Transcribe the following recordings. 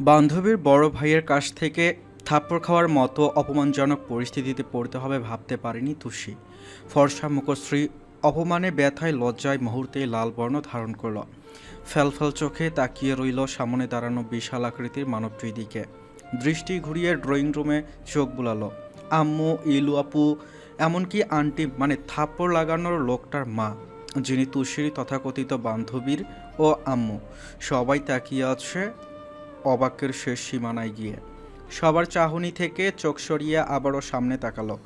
বান্ধবীর বড় ভাইয়ের কাছ থেকে থাপ্পড় খাওয়ার মতো অপমানজনক পরিস্থিতিতে পড়তে হবে ভাবতে পারেনি তুষি। ফর্সা মুখশ্রী অপমানে ব্যথায় লজ্জায় মুহূর্তেই লাল বর্ণ ধারণ করল। ফ্যালফ্যাল চোখে তাকিয়ে রইল সামনে দাঁড়ানো বিশাল আকৃতির মানবটির দিকে। দৃষ্টি ঘুরিয়ে ড্রয়িং রুমে চোখ বুলালো। আম্মু, ইলু আপু, এমনকি আন্টি, মানে থাপ্পড় লাগানোর লোকটার মা, যিনি তুষির তথাকথিত বান্ধবীর ও আম্মু, সবাই তাকিয়ে আছে অবাকের শেষ সীমানায় গিয়ে। সবার চাহনি থেকে চোখ সরিয়ে আবারও সামনে তাকালো।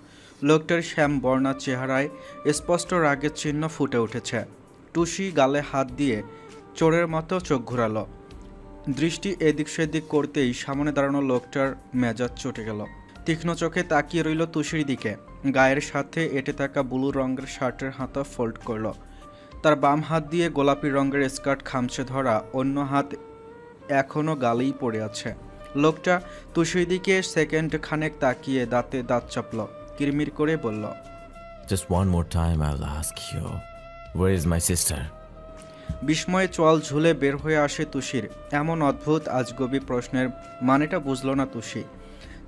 লোকটার শ্যামবর্ণা চেহারায় স্পষ্ট রাগের চিহ্ন ফুটে উঠেছে। টুসি গালে হাত দিয়ে চোরের মতো চোখ ঘুরালো। দৃষ্টি এদিক সেদিক করতেই সামনে দাঁড়ানো লোকটার মেজাজ চটে গেল। তীক্ষ্ণ চোখে তাকিয়ে রইল তুষির দিকে। গায়ের সাথে এঁটে থাকা ব্লু রঙের শার্টের হাতা ফোল্ড করল। তার বাম হাত দিয়ে গোলাপি রঙের স্কার্ট খামচে ধরা, অন্য হাত এখনও গালেই পড়ে আছে। লোকটা তুষির দিকে সেকেন্ড খানেক তাকিয়ে দাঁতে দাঁত চাপল, কিরমির করে বলল, Just one more time I'll ask you, where is my sister? বিস্ময়ে চোয়াল ঝুলে বের হয়ে আসে তুষির। এমন অদ্ভুত আজগবি প্রশ্নের মানেটা বুঝল না তুষি।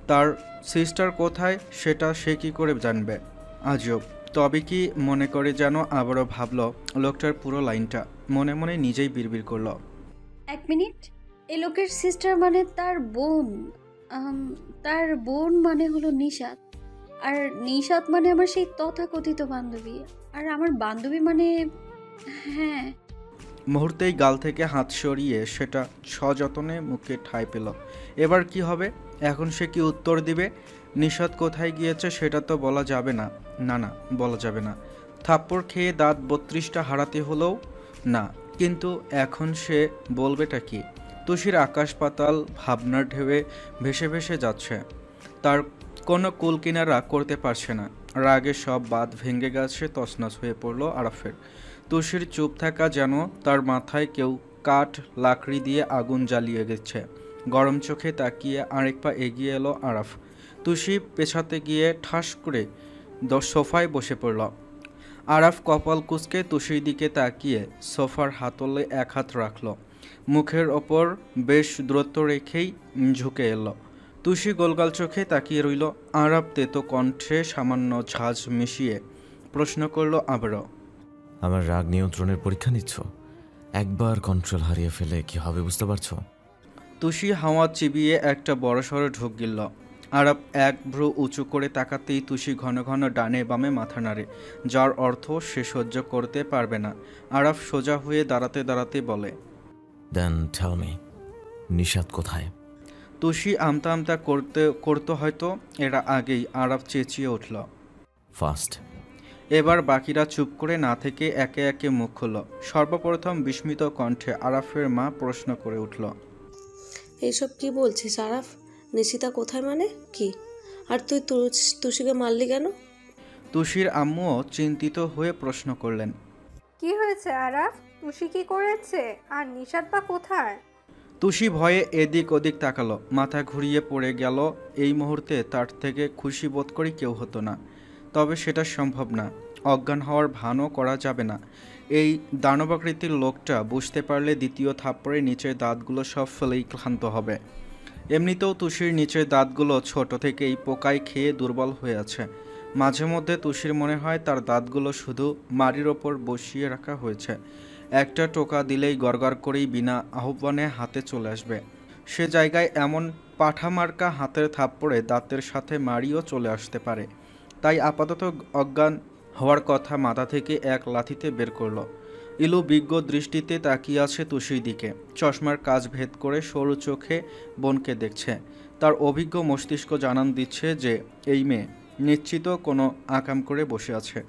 তার সিস্টার কোথায় সেটা সে কি করে জানবে? আজব। তবে কি মনে করে যেন আবারও ভাবল লোকটার পুরো লাইনটা, মনে মনে নিজেই বিড়বিড় করল, এক মিনিট, এই লোকের সিস্টার মানে তার বোন। তার বোন মানে হলো নিশাত, আর নিশাত মানে আমার সেই তথাকথিত বান্ধবী, আর আমার বান্ধবী মানে, হ্যাঁ। মুহূর্তেই গাল থেকে হাত সরিয়ে সেটা সযত্নে মুখে ঠাঁই পেল। এবার কি হবে? এখন সে কি উত্তর দিবে? নিশাত কোথায় গিয়েছে সেটা তো বলা যাবে না। না না, বলা যাবে না। থাপ্পড় খেয়ে দাঁত 32টা হারাতে হলেও না। কিন্তু এখন সে বলবেটা কি? তুষির আকাশ পাতাল ভাবনার ঢেউয়ে ভেসে ভেসে যাচ্ছে। তার কোনো কুল কিনারা করতে পারছে না। রাগে সব বাঁধ ভেঙে গেছে, তছনছ হয়ে পড়ল আরাফের। তুষির চুপ থাকা যেন তার মাথায় কেউ কাঠ লাকড়ি দিয়ে আগুন জ্বালিয়ে গেছে। গরম চোখে তাকিয়ে আরেক পা এগিয়ে এলো আরাফ। তুষি পেছাতে গিয়ে ঠাস করে সোফায় বসে পড়ল। আরাফ কপাল কুঁচকে তুষির দিকে তাকিয়ে সোফার হাতলে এক হাত রাখল। মুখের ওপর বেশ দূরত্ব রেখেই ঝুঁকে এলো। তুষি গোলগাল চোখে তাকিয়ে রইল। আরাফ তেতো কণ্ঠে সামান্য ঝাঁজ মিশিয়ে প্রশ্ন করল আবারও, আমার রাগ নিয়ন্ত্রণের পরীক্ষা নিচ্ছ? একবার কন্ট্রোল হারিয়ে ফেলে কি হবে বুঝতে পারছো? তুষি হাওয়া চিবিয়ে একটা বড়সড় ঢোক গিলল। আরাফ এক ভ্রু উঁচু করে তাকাতেই তুষি ঘন ঘন ডানে বামে মাথা নাড়ে, যার অর্থ সে সহ্য করতে পারবে না। আরাফ সোজা হয়ে দাঁড়াতে দাঁড়াতে বলে, দেন টেল মি, নিশাত কোথায়? তুষি আমতা আমতা করতে হয়তো এরা আগেই আরাফ চেঁচিয়ে উঠল। ফাস্ট। এবার বাকিরা চুপ করে না থেকে একে একে মুখ খুলল। সর্বপ্রথম বিস্মিত কণ্ঠে আরাফের মা প্রশ্ন করে উঠল, এইসব কি বলছিস আরাফ? নিশিতা কোথায় মানে কি? আর তুই তুষিকে মারলি কেন? তুষির আম্মুও চিন্তিত হয়ে প্রশ্ন করলেন, কি হয়েছে আরাফ? তুষি কি করেছে? আর নিশাত বা কোথায়? তুষি ভয়ে এদিক ওদিক তাকালো, মাথা ঘুরিয়ে পড়ে গেল। এই মুহূর্তে তার থেকে খুশি বোধ করি কেউ হতো না। তবে সেটা সম্ভব না। অজ্ঞান হওয়ার ভানও করা যাবে না। এই দানবাকৃতির লোকটা বুঝতে পারলে দ্বিতীয় থাপ্পড়ে নিচের দাঁতগুলো সব ফেলেই ক্লান্ত হবে। এমনিতেও তুষির নিচের দাঁতগুলো ছোট থেকেই পোকায় খেয়ে দুর্বল হয়ে আছে। মাঝে মধ্যে তুষির মনে হয় তার দাঁতগুলো শুধু মাড়ির ওপর বসিয়ে রাখা হয়েছে। একটা টোকা দিলেই গড়গড় করেই বিনা আহ্বানে হাতে চলে আসবে। সে জায়গায় এমন পাঠামার্কা হাতের থাপ্পড়ে দাঁতের সাথে মাড়িও চলে আসতে পারে। তাই আপাতত অজ্ঞান হওয়ার কথা মাথা থেকে এক লাথিতে বের করল। ইলু বিজ্ঞ দৃষ্টিতে তাকিয়ে আছে তুষির দিকে। চশমার কাজ ভেদ করে সরু চোখে বোনকে দেখছে। তার অভিজ্ঞ মস্তিষ্ক জানান দিচ্ছে যে এই মেয়ে নিশ্চিত কোনো আকাম করে বসে আছে।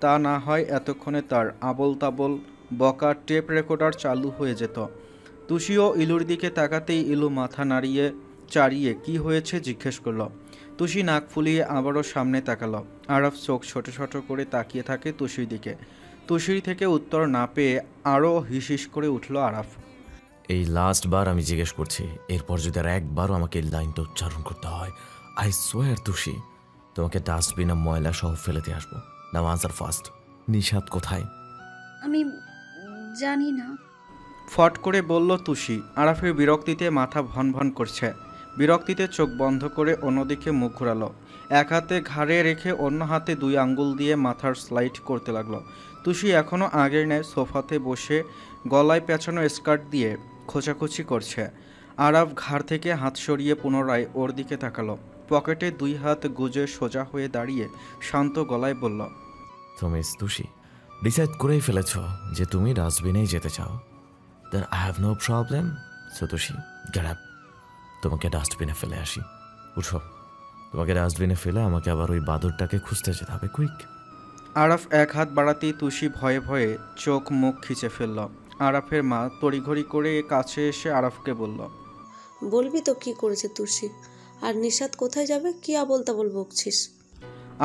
তা না হয় এতক্ষণে তার আবল তাবল বকা টেপ রেকর্ডার চালু হয়ে যেত। তুষিও ইলুর দিকে তাকাতেই ইলু মাথা নাড়িয়ে চাড়িয়ে কি হয়েছে জিজ্ঞেস করল। তুষি নাক ফুলিয়ে আবারও সামনে তাকালো। আরাফ চোখ ছোট ছোট করে তাকিয়ে থাকে তুষির দিকে। তুষির থেকে উত্তর না পেয়ে আরও হিসিস করে উঠল আরাফ। এই লাস্ট বার আমি জিজ্ঞেস করছি, এরপর যদি আর একবারও আমাকে এই লাইনটা উচ্চারণ করতে হয়, আই সোয়ার তুষি, তোমাকে ডাস্টবিনে ময়লা সহ ফেলেতে আসবো। Now answer fast. নিশাত কোথায়? জানি না। ফট করে বলল তুষি। আরাফের বিরক্তিতে মাথা ভন ভন করছে। বিরক্তিতে চোখ বন্ধ করে অন্যদিকে মুখ ঘোরালো। এক হাতে ঘাড়ে রেখে অন্য হাতে 2 আঙ্গুল দিয়ে মাথার স্লাইড করতে লাগলো। তুষি এখনও আগের ন্যায় সোফাতে বসে গলায় পেঁচানো স্কার্ট দিয়ে খোঁচাখুচি করছে। আরাফ ঘাড় থেকে হাত সরিয়ে পুনরায় ওর দিকে তাকালো। পকেটে 2 হাত গুজে সোজা হয়ে দাঁড়িয়ে শান্ত গলায় বলল, তো মিস তুষি, ডিসাইড করেই ফেলেছ যে তুমি ডাস্টবিনেই যেতে চাও। Then I have no problem. So Tushi, get up. তোমাকে ডাস্টবিনে ফেলে আসি। উঠো। তোমাকে ডাস্টবিনে ফেলে আমাকে আবার ওই বাদরটাকে খুঁজতে যেতে হবে। কুইক। আরাফ এক হাত বাড়াতেই তুষি ভয়ে ভয়ে চোখ মুখ খিচে ফেলল। আরাফের মা তড়িঘড়ি করে কাছে এসে আরাফকে বলল, বলবি তো কি করেছে তুষি? আর নিশাত কোথায় যাবে? কি আবল তাবল বকছিস?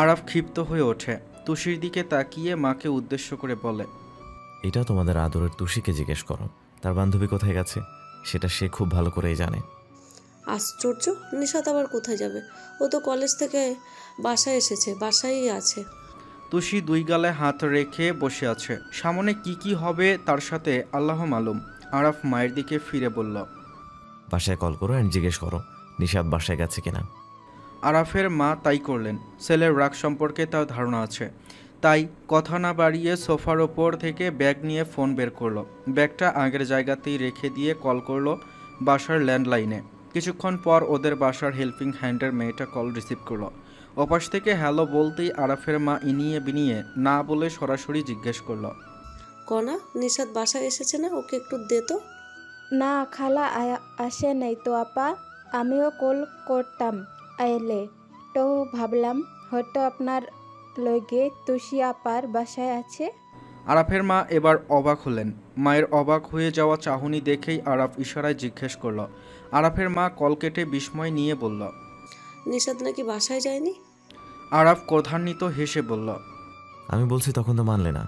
আরাফ ক্ষিপ্ত হয়ে ওঠে। তুষির দিকে তাকিয়ে মাকে উদ্দেশ্য করে বলে, এটা তোমাদের আদরের তুষিকে জিজ্ঞেস করো। তার বান্ধবী কোথায় গেছে সেটা সে খুব ভালো করেই জানে। আশ্চর্য, নিশাত আবার কোথায় যাবে? ও তো কলেজ থেকে বাসায় এসেছে, বাসায়ই আছে। তুষি 2 গালে হাত রেখে বসে আছে। সামনে কি হবে তার সাথে আল্লাহ মালুম। আরাফ মায়ের দিকে ফিরে বলল, বাসায় কল করো অ্যান্ড জিজ্ঞেস করো নিশাত বাসায় গেছে কিনা। আরাফের মা তাই করলেন। ছেলের রাগ সম্পর্কে তার ধারণা আছে। তাই কথা না বাড়িয়ে সোফার ওপর থেকে ব্যাগ নিয়ে ফোন বের করলো। ব্যাগটা আগের জায়গাতেই রেখে দিয়ে কল করলো বাসার ল্যান্ডলাইনে। কিছুক্ষণ পর ওদের বাসার হেল্পিং হ্যান্ডের মেয়েটা কল রিসিভ করলো। ওপাশ থেকে হ্যালো বলতেই আরাফের মা ইনিয়ে বিনিয়ে না বলে সরাসরি জিজ্ঞেস করলো, কনা, নিশাত বাসায় এসেছে না? ওকে একটু দে তো। না খালা আসে নাই তো আপা, আমিও কল করতাম আইলে, তো ভাবলাম হয়তো আপনার লগে তুষি আপার বাসায় আছে। আরাফের মা এবার অবাক হলেন। মায়ের অবাক হয়ে যাওয়া চাহনি দেখেই আরাফ ইশারায় জিজ্ঞেস করলো। আরাফের মা কল কেটে বিস্ময় নিয়ে বলল, নিশাত নাকি বাসায় যায়নি? আরাফ ক্রোধান্বিত হেসে বলল, আমি বলছি তখন তো মানলে না,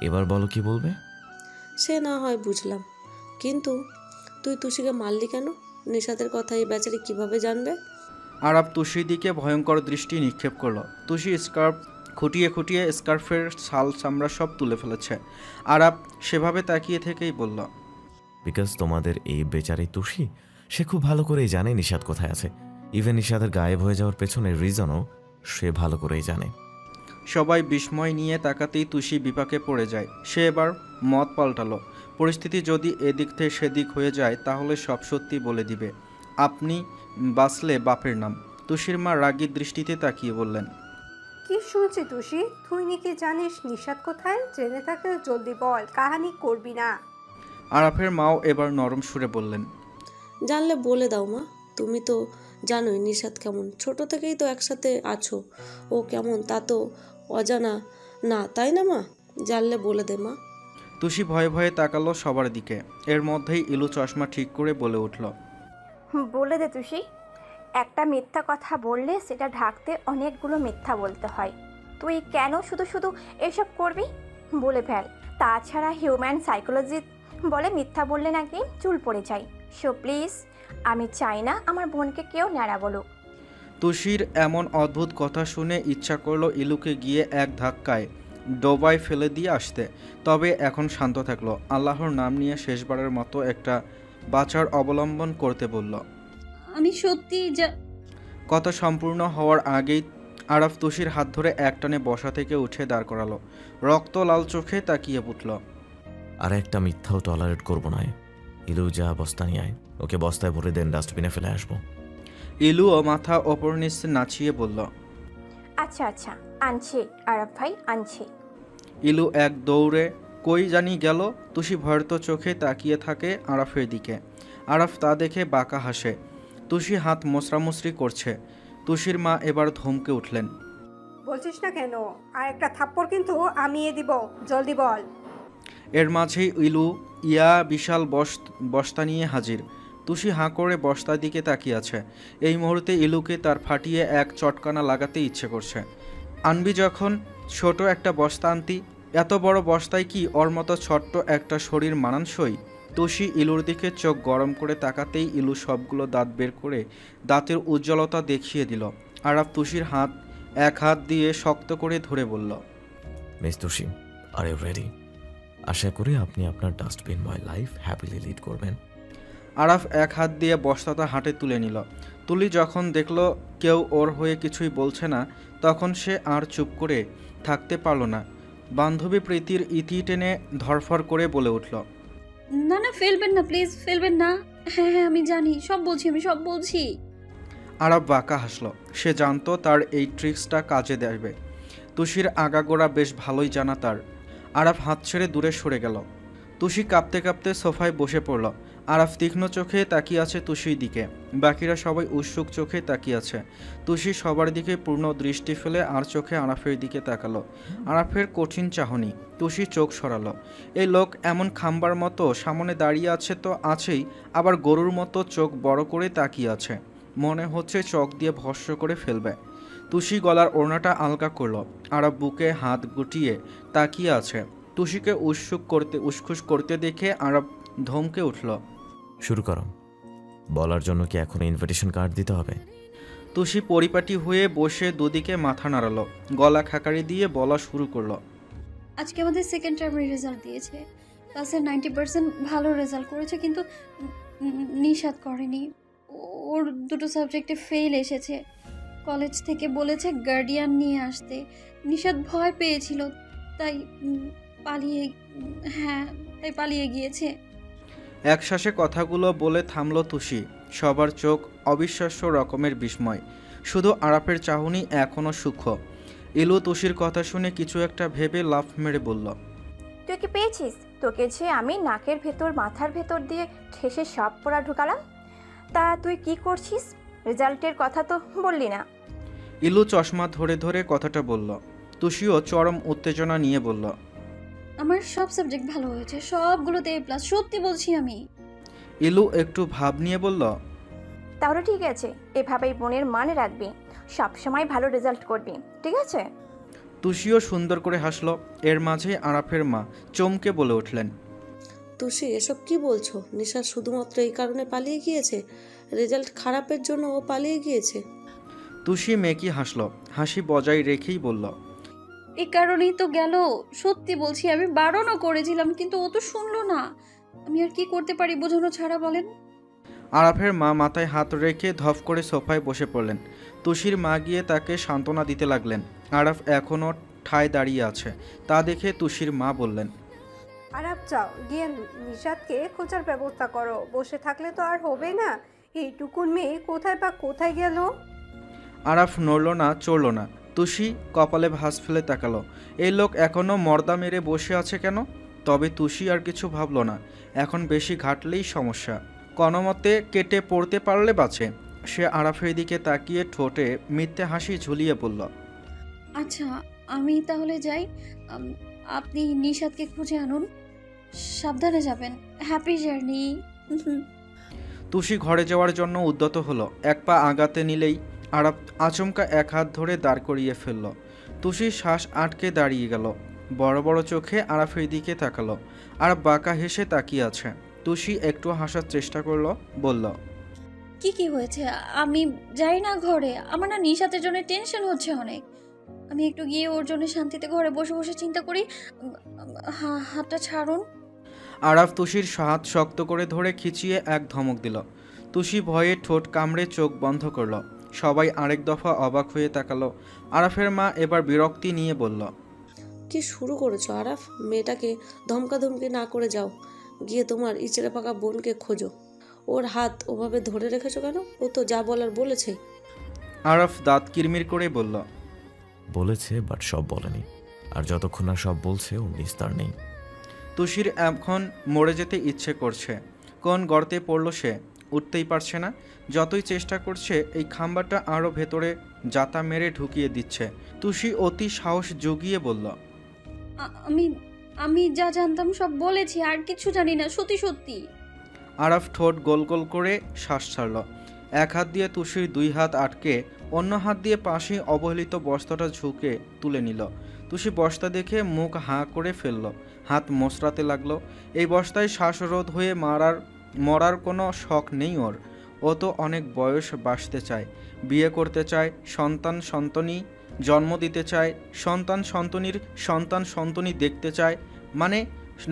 এবার বলো কি বলবে। সে না হয় বুঝলাম, কিন্তু তুই তুষিকে মারলি কেন? নিশাতের কথা এই বেচারি কিভাবে জানবে? আরাফ তুষির দিকে ভয়ঙ্কর দৃষ্টি নিক্ষেপ করলো। তুষি স্কার্ফ খুঁটিয়ে খুঁটিয়ে স্কার্ফের ছাল চামড়া সব তুলে ফেলেছে। আরাফ সেভাবে তাকিয়ে থেকেই বলল, বিকজ তোমাদের এই বেচারি তুষি সে খুব ভালো করেই জানে নিশাত কোথায় আছে। ইভেন নিশাতের গায়েব হয়ে যাওয়ার পেছনের রিজনও সে ভালো করেই জানে। সবাই বিস্ময় নিয়ে তাকাতেই তুষি বিপাকে পড়ে যায়। সে এবার মত পাল্টালো। পরিস্থিতি যদি এদিক থেকে সেদিক হয়ে যায় তাহলে সব সত্যি বলে দিবে। আপনি বাঁচলে বাপের নাম। তুষির মা রাগী দৃষ্টিতে তাকিয়ে বললেন, কি শুনছি তুষি? তুই নাকি জানিস নিশাত কোথায়? জেনে থাকলে জলদি বল, কাহানি করবি না। আরাফের মাও এবার নরম সুরে বললেন, জানলে বলে দাও মা, তুমি তো জানোই নিশাত কেমন, ছোট থেকেই তো একসাথে আছো। ও কেমন তা তো অজানা না, তাই না মা? জানলে বলে দে মা। তুষি ভয়ে ভয়ে তাকালো সবার দিকে। এর মধ্যেই ইলু চশমা ঠিক করে বলে উঠল, বলে দে তুষি, একটা মিথ্যা কথা বললে সেটা ঢাকতে অনেকগুলো মিথ্যা বলতে হয়। তুই কেন শুধু শুধু এসব করবি? বলে ফেল। তাছাড়া হিউম্যান সাইকোলজি বলে মিথ্যা বললে নাকি চুল পড়ে যায়। সো প্লিজ, আমি চাই না আমার বোনকে কেউ ন্যাড়া বলুক। তুষির এমন অদ্ভুত কথা শুনে ইচ্ছা করলো ইলুকে গিয়ে এক ধাক্কায় ডোবায় ফেলে দিয়ে আসতে। তবে এখন শান্ত থাকলো। আল্লাহর নাম নিয়ে শেষবারের মতো একটা বাঁচার অবলম্বন করতে বলল। আমি সত্যি কথা সম্পূর্ণ হওয়ার আগেই আরাফ তুষির হাত ধরে একটানে বসা থেকে উঠে দাঁড় করালো। রক্ত লাল চোখে তাকিয়ে উঠল। আর একটা মিথ্যাও টলারেট করবো না। ইলু যা বস্তা নিয়ে আয়, ওকে বস্তায় ভরে দেন, ডাস্টবিনে ফেলে আসবো। ইলুও মাথা ওপর নিচে নাচিয়ে বলল, আচ্ছা আচ্ছা, আনছি আরাফ ভাই, আনছি। ইলু এক দৌড়ে কই জানি গেল। তুষি ভয়ত চোখে তাকিয়ে থাকে আরাফের দিকে। আরাফ তা দেখে বাঁকা হাসে। তুষি হাত মোছরামুছরি করছে। তুষির মা এবার ধমকে উঠলেন, বলছিস না কেন? আর একটা থাপ্পড় কিন্তু আমিয়ে দিব, জলদি বল। এর মাঝেই ইলু বিশাল বস্তা নিয়ে হাজির। তুষি হাঁ করে বস্তার দিকে তাকিয়ে আছে। এই মুহূর্তে ইলুকে তার ফাটিয়ে এক চটকানা লাগাতে ইচ্ছে করছে। আনবি যখন ছোট একটা বস্তা আনতি, এত বড় বস্তায় কি ওর মতো ছোট্ট একটা শরীর মানানসই? তুষি ইলুর দিকে চোখ গরম করে তাকাতেই ইলু সবগুলো দাঁত বের করে দাঁতের উজ্জ্বলতা দেখিয়ে দিল। আরাফ তুষির এক হাত দিয়ে শক্ত করে ধরে বলল, miss Tushi, are you ready? আশা করি আপনি আপনার ডাস্টবিনময় লাইফ হ্যাপিলি লিড করবেন। আরাফ এক হাত দিয়ে বস্তাটা হাতে তুলে নিল। তুলি যখন দেখল কেউ ওর হয়ে কিছুই বলছে না, তখন সে আর চুপ করে থাকতে পারল না। বান্ধবী প্রীতির ইতি টেনে ধরফর করে বলে উঠল, না না, ফেলবেন না প্লিজ, ফেলবেন না। হ্যাঁ হ্যাঁ, আমি জানি, সব বলছি, আমি সব বলছি। আরাফ বাঁকা হাসল। সে জানতো তার এই ট্রিক্সটা কাজে দেবে। তুষির আগাগোড়া বেশ ভালোই জানা তার। আরাফ হাত ছেড়ে দূরে সরে গেল। তুষি কাঁপতে কাঁপতে সোফায় বসে পড়ল। আরাফ তীক্ষ্ণ চোখে তাকিয়ে আছে তুষির দিকে। বাকিরা সবাই উৎসুক চোখে তাকিয়ে আছে। তুষি সবার দিকে পূর্ণ দৃষ্টি ফেলে আর চোখে আরাফের দিকে তাকালো। আরাফের কঠিন চাহনি। তুষি চোখ সরালো। এই লোক এমন খাম্বার মতো সামনে দাঁড়িয়ে আছে তো আছেই, আবার গরুর মতো চোখ বড় করে তাকিয়ে আছে। মনে হচ্ছে চোখ দিয়ে ভস্ম করে ফেলবে। তুষি গলার ওড়নাটা আলগা করল। আরাফ বুকে হাত গুটিয়ে তাকিয়ে আছে। তুষিকে উসখুস করতে দেখে আরাফ ধমকে উঠল, শুরু করো। বলার জন্য কি এখন ইনভিটেশন কার্ড দিতে হবে? তুষি পরিপাটি হয়ে বসে দুদিকে মাথা নাড়ালো। গলা খাকারি দিয়ে বলা শুরু করলো, আজকে আমাদের সেকেন্ড টার্মের রেজাল্ট দিয়েছে। ক্লাসের 90% ভালো রেজাল্ট করেছে, কিন্তু নিশাত করেনি। ওর দুটো সাবজেক্টে ফেল এসেছে। কলেজ থেকে বলেছে গার্ডিয়ান নিয়ে আসতে। নিশাত ভয় পেয়েছিল, তাই পালিয়ে গিয়েছে। একশ্বাসে কথাগুলো বলে থামল তুষি। সবার চোখ অবিশ্বাস্য রকমের বিস্ময়। শুধু আরাফের চাহনি এখনও সূক্ষ্ম। ইলু তুষির কথা শুনে কিছু একটা ভেবে লাফ মেরে বলল, তুই কি পেয়েছিস? তোকে যে আমি নাকের ভেতর মাথার ভেতর দিয়ে ঠেসে সব পড়া ঢুকালাম, তা তুই কি করছিস? রেজাল্টের কথা তো বললি না। ইলু চশমা ধরে ধরে কথাটা বলল। তুষিও চরম উত্তেজনা নিয়ে বলল, আমার সব সাবজেক্ট ভালো হয়েছে, সবগুলোতে A+, সত্যি বলছি আমি। ইলু একটু ভাব নিয়ে বলল, তাহলে ঠিক আছে, এভাবেই বোনের মান রাখবি, সবসময় ভালো রেজাল্ট করবি, ঠিক আছে? তুষিও সুন্দর করে হাসল। এর মাঝে আরাফের মা চমকে বলে উঠলেন, তুষি এসব কি বলছো? নিশা শুধুমাত্র এই কারণে পালিয়ে গিয়েছে? রেজাল্ট খারাপের জন্য ও পালিয়ে গিয়েছে? তুষি মেকি হাসল। হাসি বজায় রেখেই বলল, এই কারণেই তো গেল। সত্যি বলছি, আমি বারণও করেছিলাম, কিন্তু ও তো শুনলো না। আমি আর কি করতে পারি বোঝানো ছাড়া, বলেন? আরাফের মা মাথায় হাত রেখে ধপ করে সোফায় বসে পড়লেন। তুষির মা গিয়ে তাকে সান্ত্বনা দিতে লাগলেন। আরাফ এখনও ঠায় দাঁড়িয়ে আছে, তা দেখে তুষির মা বললেন, আরাপ, যাও গিয়ে নিশাদকে খোঁজার ব্যবস্থা করো। বসে থাকলে তো আর হবে না। এইটুকুন মেয়ে কোথায় গেল? আরাফ নড়ল না, চড়ল না। তুষি কপালে ভাঁজ ফেলে তাকালো। এই লোক এখনও মর্দা মেরে বসে আছে কেন? তবে তুষি আর কিছু ভাবল না। এখন বেশি ঘাটলেই সমস্যা। কোনোমতে কেটে পড়তে পারলে বাঁচে। সে আরাফের দিকে তাকিয়ে ঠোঁটে মিথ্যে হাসি ঝুলিয়ে বলল, আচ্ছা, আমি তাহলে যাই। আপনি নিশাদকে খুঁজে আনুন, সাবধানে যাবেন। Happy journey. তুষি ঘরে যাওয়ার জন্য উদ্যত হলো। এক পা আগাতে নিলেই আরাফ আচমকা এক হাত ধরে দাঁড় করিয়ে ফেলল। তুষির শ্বাস আটকে দাঁড়িয়ে গেল। বড় বড় চোখে আরাফের দিকে তাকালো। আরাফ বাঁকা হেসে তাকিয়ে আছে। তুষি একটু হাসার চেষ্টা করলো, বলল, কি হয়েছে? আমি যাই না ঘরে। আমার না নিশাতের জন্য টেনশন হচ্ছে অনেক। আমি একটু গিয়ে ওর জন্য শান্তিতে ঘরে বসে বসে চিন্তা করি। হাতটা ছাড়ুন। আরাফ তুষির হাত শক্ত করে ধরে খিচিয়ে এক ধমক দিল। তুষি ভয়ে ঠোঁট কামড়ে চোখ বন্ধ করল। সবাই আরেক দফা অবাক হয়ে তাকালো। আরাফের মা এবার বিরক্তি নিয়ে বলল, কি শুরু করেছো আরাফ? মেয়েটাকে ধমকাধমকি না করে যাও, গিয়ে তোমার ইচড়ে পাকা বোনকে খোঁজো। ওর হাত ওভাবে ধরে রেখেছো কেন? ও তো যা বলার বলেছে। আরাফ দাঁত কিরমির করে বলল, বলেছে, বাট সব বলেনি। আর যতক্ষণ না সব বলছে ওর নিস্তার নেই। তুষির এখন মরে যেতে ইচ্ছে করছে। কোন গর্তে পড়ল সে, উঠতেই পারছে না। যতই চেষ্টা করছে এই খাম্বাটা আরও ভেতরে জাতা মেরে ঢুকিয়ে দিচ্ছে। তুষি অতি সাহস জুগিয়ে বলল, আমি যা জানতাম সব বলেছি, আর কিছু জানি না, সত্যি সত্যি। আরাফ ঠোঁট গোল গোল করে শ্বাস ছাড়ল। এক হাত দিয়ে তুষির দুই হাত আটকে অন্য হাত দিয়ে পাশে অবহেলিত বস্তাটা ঝুঁকে তুলে নিল। তুষি বস্তা দেখে মুখ হাঁ করে ফেলল। হাত মোচড়াতে লাগলো। এই বস্তায় শ্বাসরোধ হয়ে মরার কোনো শখ নেই ওর। ও তো অনেক বয়স বাঁচতে চায়, বিয়ে করতে চায়, সন্তানি জন্ম দিতে চায়, সন্তানি দেখতে চায়, মানে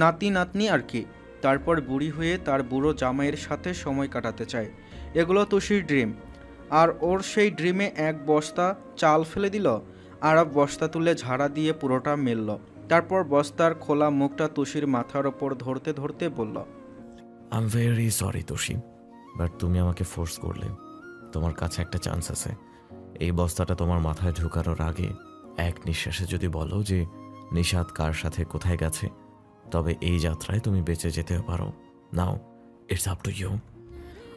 নাতি নাতনি আর কি। তারপর বুড়ি হয়ে তার বুড়ো জামাইয়ের সাথে সময় কাটাতে চায়। এগুলো তুষির ড্রিম। আর ওর সেই ড্রিমে এক বস্তা চাল ফেলে দিল। আরব বস্তা তুলে ঝাড়া দিয়ে পুরোটা মেলল। তারপর বস্তার খোলা মুখটা তুষির মাথার ওপর ধরতে ধরতে বলল, I am very sorry Toshi, but তুমি আমাকে ফোর্স করলে। তোমার কাছে একটা চান্স আছে। এই বস্তাটা তোমার মাথায় ঢুকানোর আগে এক নিঃশ্বাসে যদি বলো যে নিশাত কার সাথে কোথায় গেছে, তবে এই যাত্রায় তুমি বেঁচে যেতেও পারো। নাও, ইটস আপ টু ইউ।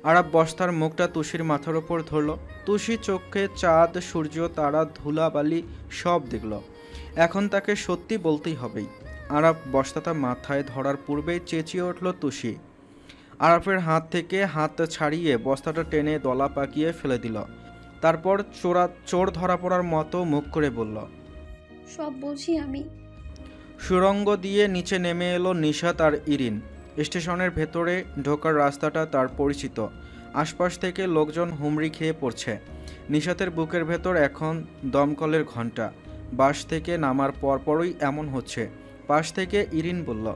আরব বস্তার মুখটা তুষির মাথার ওপর ধরল। তুষি চোখে চাঁদ, সূর্য, তারা, ধুলাবালি সব দেখল। এখন তাকে সত্যি বলতেই হবেই। আরব বস্তাটা মাথায় ধরার পূর্বেই চেঁচিয়ে উঠল তুষি। আরবের হাত থেকে হাত ছাড়িয়ে বস্তাটা টেনে দলা পাকিয়ে ফেলে দিল। তারপর চোর ধরা পড়ার মতো মুখ করে বলল, সব বলছি আমি। সুড়ঙ্গ দিয়ে নিচে নেমে এলো নিশাত আর ইরিন। স্টেশনের ভেতরে ঢোকার রাস্তাটা তার পরিচিত। আশপাশ থেকে লোকজন হুমড়ি খেয়ে পড়ছে। নিশাতের বুকের ভেতর এখন দমকলের ঘণ্টা। বাস থেকে নামার পরপরই এমন হচ্ছে। পাশ থেকে ইরিন বলল,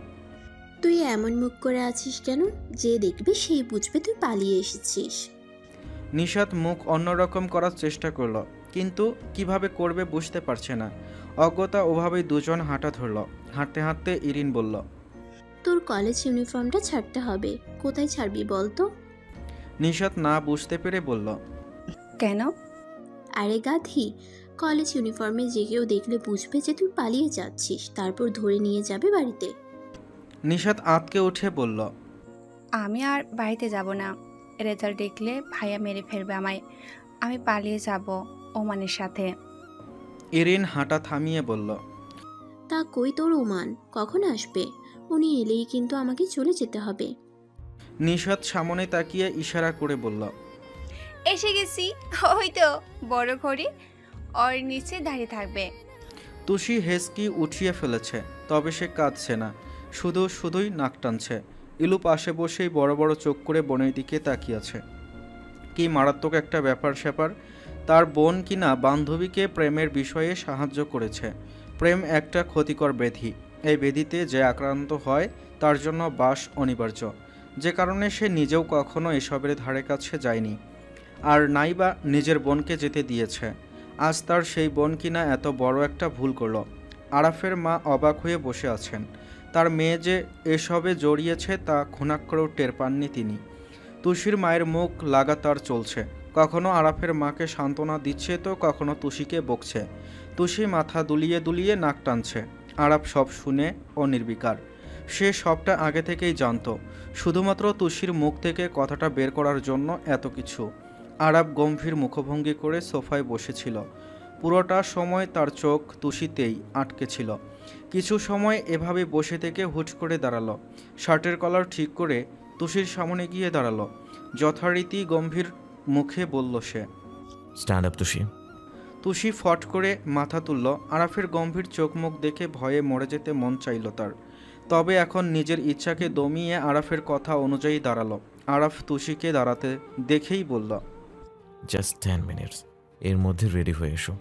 তুই এমন মুখ করে আছিস কেন? যে দেখবে সেই বুঝবে তুই পালিয়ে এসেছিস। নিশাত মুখ অন্যরকম করার চেষ্টা করলো, কিন্তু কিভাবে করবে বুঝতে পারছে না। অজ্ঞতা ওভাবেই দুজন হাঁটা ধরল। হাঁটতে হাঁটতে ইরিন বলল, তোর কলেজ ইউনিফর্মটা ছাড়তে হবে। কোথায় ছাড়বি বল তো? নিশাত না বুঝতে পেরে বলল, কেন? আরে গাধি, কলেজ ইউনিফর্মে যে কেউ দেখলে বুঝবে যে তুই পালিয়ে যাচ্ছিস, তারপর ধরে নিয়ে যাবে বাড়িতে। নিশাত আঁতকে উঠে বলল, আমি আর বাড়িতে যাব না। রেজাল্ট দেখলে ভাইয়া মেরে ফেলবে আমায়। আমি পালিয়ে যাব ওমানের সাথে। ইরিন হাঁটা থামিয়ে বলল, তা কই তোর ওমান? কখন আসবে? উনি এলেই কিন্তু আমাকে চলে যেতে হবে। নিশাত সামনে তাকিয়ে ইশারা করে বলল, এসে গেছি। ওই তো বড় ঘড়ি, ওর নিচে দাঁড়িয়ে থাকবে। তুষি হেসকি উঠিয়ে ফেলেছে, তবে সে কাঁদছে না, শুধুই নাক টানছে। ইলু পাশে বসেই বড় বড় চোখ করে বোনের দিকে তাকিয়েছে। কি মারাত্মক একটা ব্যাপার স্যাপার! তার বোন কিনা বান্ধবীকে প্রেমের বিষয়ে সাহায্য করেছে। প্রেম একটা ক্ষতিকর ব্যাধি। এই ব্যাধিতে যে আক্রান্ত হয় তার জন্য বাস অনিবার্য, যে কারণে সে নিজেও কখনো এসবের ধারে কাছে যায়নি, আর নাইবা নিজের বোনকে যেতে দিয়েছে। আজ তার সেই বোন কিনা এত বড় একটা ভুল করল। আরাফের মা অবাক হয়ে বসে আছেন। তার মেয়ে যে এসবে জড়িয়েছে তা ঘুণাক্ষরেও টের পাননি তিনি। তুষির মায়ের মুখ লাগাতার চলছে। কখনো আরাফের মাকে সান্ত্বনা দিচ্ছে তো কখনো তুষিকে বকছে। তুষি মাথা দুলিয়ে দুলিয়ে নাক টানছে। আরাফ সব শুনে অনির্বিকার। সে সবটা আগে থেকেই জানতো, শুধুমাত্র তুষির মুখ থেকে কথাটা বের করার জন্য এত কিছু। আরাফ গম্ভীর মুখভঙ্গি করে সোফায় বসেছিল। পুরোটা সময় তার চোখ তুষিতেই আটকে ছিল। কিছু সময় এভাবে বসে থেকে হুট করে দাঁড়ালো। শার্টের কলার ঠিক করে তুষির সামনে গিয়ে দাঁড়ালো। যথারীতি গম্ভীর মুখে বলল সে, স্ট্যান্ড আপ তুষি। তুষি ফট করে মাথা তুলল। আরাফের গম্ভীর চোখ মুখ দেখে ভয়ে মরে যেতে মন চাইল তার। তবে এখন নিজের ইচ্ছাকে দমিয়ে আরাফের কথা অনুযায়ী দাঁড়ালো। আরাফ তুষিকে দাঁড়াতে দেখেই বলল, জাস্ট 10 মিনিটস, এর মধ্যে রেডি হয়ে এসো।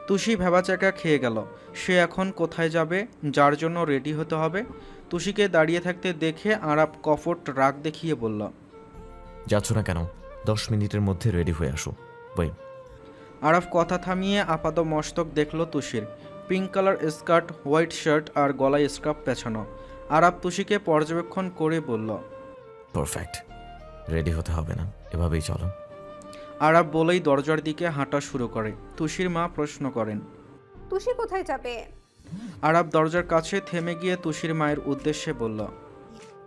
তুষি ভেবাচাকা খেয়ে গেল। সে এখন কোথায় যাবে, যার জন্য রেডি হতে হবে? তুষিকে দাঁড়িয়ে থাকতে দেখে আরাফ কপট রাগ দেখিয়ে বলল, যাচ্ছ না কেন? 10 মিনিটের মধ্যে রেডি হয়ে আসো। বই। আরাফ কথা থামিয়ে আপাত মস্তক দেখল তুষির। Pink colour skirt, white shirt আর গলায় স্কার্ফ পেছানো। আরাফ তুষিকে পর্যবেক্ষণ করে বলল, পারফেক্ট, রেডি হতে হবে না, এভাবেই চলো। আরাফ বলেই দরজার দিকে হাঁটা শুরু করে। তুষির মা প্রশ্ন করেন, তুষি কোথায় যাবে? আরাফ দরজার কাছে থেমে গিয়ে তুষির মায়ের উদ্দেশ্যে বলল,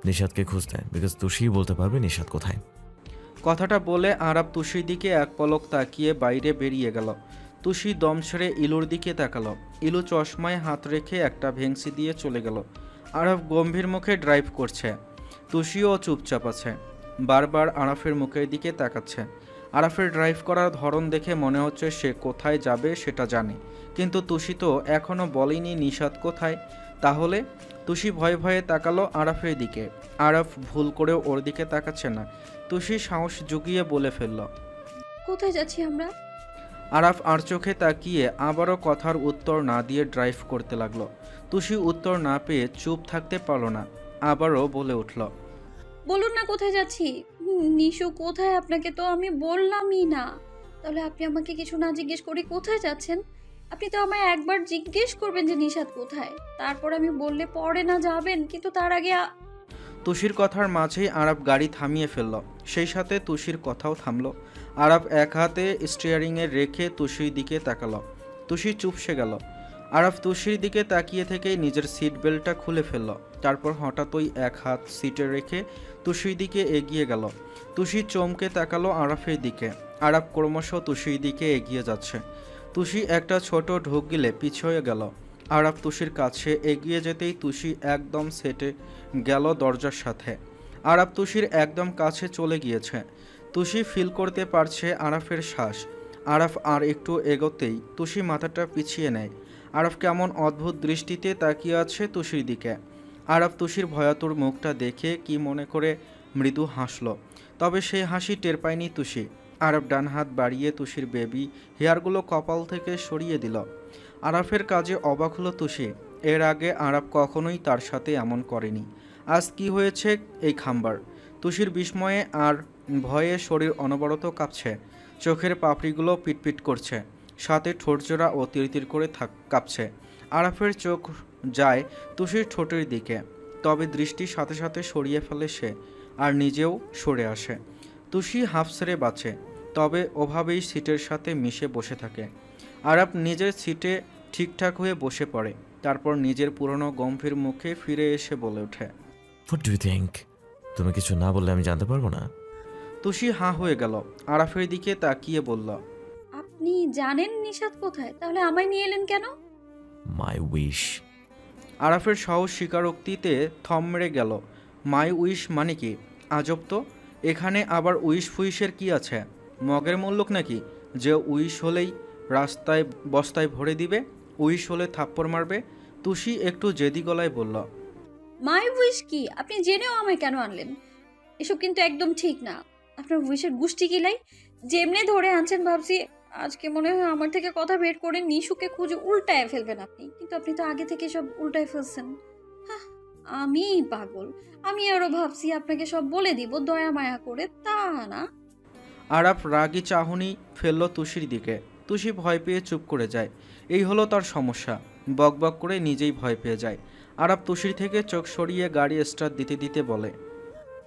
নিশাদকে খুঁজতে, বিকজ তুষিই বলতে পারবে নিশাদ কোথায়। কথাটা বলে আরাফ তুষির দিকে এক পলক তাকিয়ে বাইরে বেরিয়ে গেল। তুষি দম ছেড়ে ইলুর দিকে তাকালো। ইলু চশমায় হাত রেখে একটা ভেংসি দিয়ে চলে গেল। আরাফ গম্ভীর মুখে ড্রাইভ করছে। তুষিও চুপচাপ আছে, বারবার আরাফের মুখের দিকে তাকাচ্ছে। আরাফের ড্রাইভ করার ধরন দেখে মনে হচ্ছে সে কোথায় যাবে সেটা জানে, কিন্তু তুষি তো এখনও বলেনি নিশাদ কোথায়। তাহলে তুষি ভয়ে ভয়ে তাকালো আরাফের দিকে। আরাফ ভুল করেও ওর দিকে তাকাচ্ছে না। তুষি সাহস জুগিয়ে বলে ফেলল, কোথায় যাচ্ছি আমরা? আরাফ আর চোখে তাকিয়ে আবারও কথার উত্তর না দিয়ে ড্রাইভ করতে লাগলো। তুষি উত্তর না পেয়ে চুপ থাকতে পারল না, আবারও বলে উঠল, বলুন না কোথায় যাচ্ছি। নিশু কোথায়? আপনাকে তো আমি বললামই না। তাহলে আপনি আমাকে কিছু না জিজ্ঞেস করে কোথায় যাচ্ছেন? আপনি তো আমায় একবার জিজ্ঞেস করবেন যে নিশাত কোথায়, তারপর আমি বললে পরে না যাবেন, কিন্তু তার আগে তুষির কথার মাঝেই আরাফ গাড়ি থামিয়ে ফেলল, সেই সাথে তুষির কথাও থামলো। আরাফ এক হাতে স্টিয়ারিংয়ে রেখে তুষির দিকে তাকালো। তুষি চুপসে গেল। আরাফ তুষির দিকে তাকিয়ে থেকেই নিজের সিট বেল্টটা খুলে ফেলল, তারপর হঠাৎই এক হাত সিটে রেখে তুষির দিকে এগিয়ে গেল। তুষি চমকে তাকালো আরাফের দিকে। আরাফ ক্রমশ তুষির দিকে এগিয়ে যাচ্ছে। তুষি একটা ছোট ঢোক গিলে পিছিয়ে গেল। আরাফ তুষির কাছে এগিয়ে যেতেই তুষি একদম সেটে গেল দরজার সাথে। আরাফ তুষির একদম কাছে চলে গিয়েছে। তুষি ফিল করতে পারছে আরাফের শ্বাস। আরাফ আর একটু এগোতেই তুষি মাথাটা পিছিয়ে নেয়। আরাফ কেমন অদ্ভুত দৃষ্টিতে তাকিয়ে আছে তুষির দিকে। আরাফ তুষির ভয়াতুর মুখটা দেখে কি মনে করে মৃদু হাসল, তবে সেই হাসি টের পায়নি তুষি। আরাফ ডান হাত বাড়িয়ে তুষির বেবি হেয়ারগুলো কপাল থেকে সরিয়ে দিল। আরাফের কাজে অবাক হলো তুষি। এর আগে আরাফ কখনোই তার সাথে এমন করেনি। আজ কি হয়েছে এই খাম্বার? তুষির বিস্ময়ে আর ভয়ে শরীর অনবরত কাঁপছে। চোখের পাপড়িগুলো পিটপিট করছে, সাথে ঠোঁটজোড়া ও তিরতির করে কাঁপছে। আরাফের চোখ যায় তুষির ঠোঁটের দিকে, তবে দৃষ্টি সাথে সাথে সরিয়ে ফেলে সে, আর নিজেও সরে আসে। তুষি হাফ ছেড়ে বাঁচে, তবে ওভাবেই সিটের সাথে মিশে বসে থাকে। আরাফ নিজের সিটে ঠিকঠাক হয়ে বসে পড়ে, তারপর নিজের পুরনো গম্ভীর মুখে ফিরে এসে বলে ওঠে, হোয়াট ডু ইউ থিঙ্ক? তুমি কিছু না বললে আমি জানতে পারবো না? তুষি হাঁ হয়ে গেল। আরাফের দিকে তাকিয়ে বলল, আপনি জানেন নিশাত কোথায়? তাহলে আমায় নিয়ে এলেন কেন? মাই উইশ। আরাফের সহজ স্বীকারোক্তিতে থম মেরে গেল। মাই উইশ মানে কি? আজব তো, এখানে আবার উইশ ফুইশের কি আছে? মগের মুল্লুক নাকি যে উইশ হলেই রাস্তায় বস্তায় ভরে দিবে, উইশ হলে থাপ্পড় মারবে? তুষি একটু জেদি গলায় বলল, মাই উইশ কি? আপনি জেনেও আমায় কেন আনলেন? এসব কিন্তু একদম ঠিক না। আপনার উইশের গুষ্টি কিলাই যেমনি ধরে আনছেন, ভাবছি আজকে মনে হয় আমার থেকে কথা বের করে নিশুকে খুঁজে উল্টায় ফেলবেন আপনি, কিন্তু আপনি তো আগে থেকে সব উল্টায় ফেলছেন। হ্যাঁ, আমি পাগল। আমি আরো ভাবছি আপনাকে সব বলে দিব দয়া মায়া করে, তা না। আরাফ রাগী চাহনি ফেলল তুষির দিকে। তুষি ভয় পেয়ে চুপ করে যায়। এই হলো তার সমস্যা, বকবক করে নিজেই ভয় পেয়ে যায়। আরাফ তুষির থেকে চোখ সরিয়ে গাড়ি স্টার্ট দিতে দিতে বলে,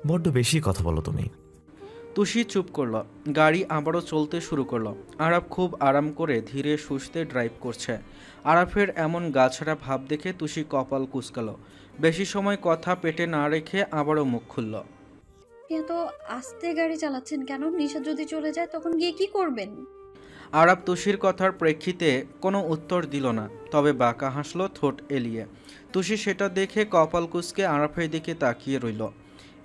বড্ড বেশি কথা বলো তুমি। তুষি চুপ করলো। গাড়ি আবারও চলতে শুরু করলো। আরাফ খুব আরাম করে ধীরে সুস্থে ড্রাইভ করছে। আরাফের এমন গাছড়া ভাব দেখে তুষি কপাল কুঁচকালো। বেশি সময় কথা পেটে না রেখে আবারও মুখ খুলল। এত আস্তে গাড়ি চালাচ্ছেন কেন? নিশা যদি চলে যায় তখন গিয়ে কি করবেন? আরাফ তুষির কথার প্রেক্ষিতে কোনো উত্তর দিল না, তবে বাঁকা হাসলো ঠোঁট এলিয়ে। তুষি সেটা দেখে কপাল কুঁচকে আরাফের দিকে তাকিয়ে রইল।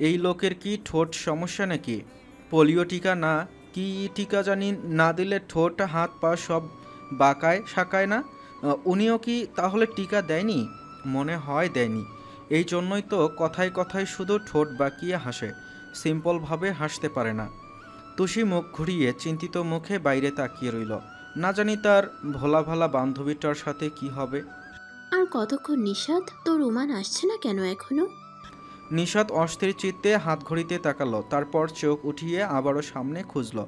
এই লোকের কি ঠোঁট সমস্যা নাকি? পোলিও টিকা না কি টিকা জানি না দিলে ঠোঁট হাত পা সব বাঁকায় শাকায় না? উনিও কি তাহলে টিকা দেয়নি? মনে হয় দেয়নি। এই জন্যই তো কথায় কথায় শুধু ঠোঁট বাঁকিয়ে হাসে, সিম্পলভাবে হাসতে পারে না। তুষি মুখ ঘুরিয়ে চিন্তিত মুখে বাইরে তাকিয়ে রইল। না জানি তার ভোলা ভালা বান্ধবীটার সাথে কি হবে। আর কতক্ষণ নিশাত? তোর রোমান আসছে না কেন এখনো? নিশাত অস্থির চিত্তে হাত ঘড়িতে তাকালো, তারপর চোখ উঠিয়ে আবারও সামনে খুঁজল।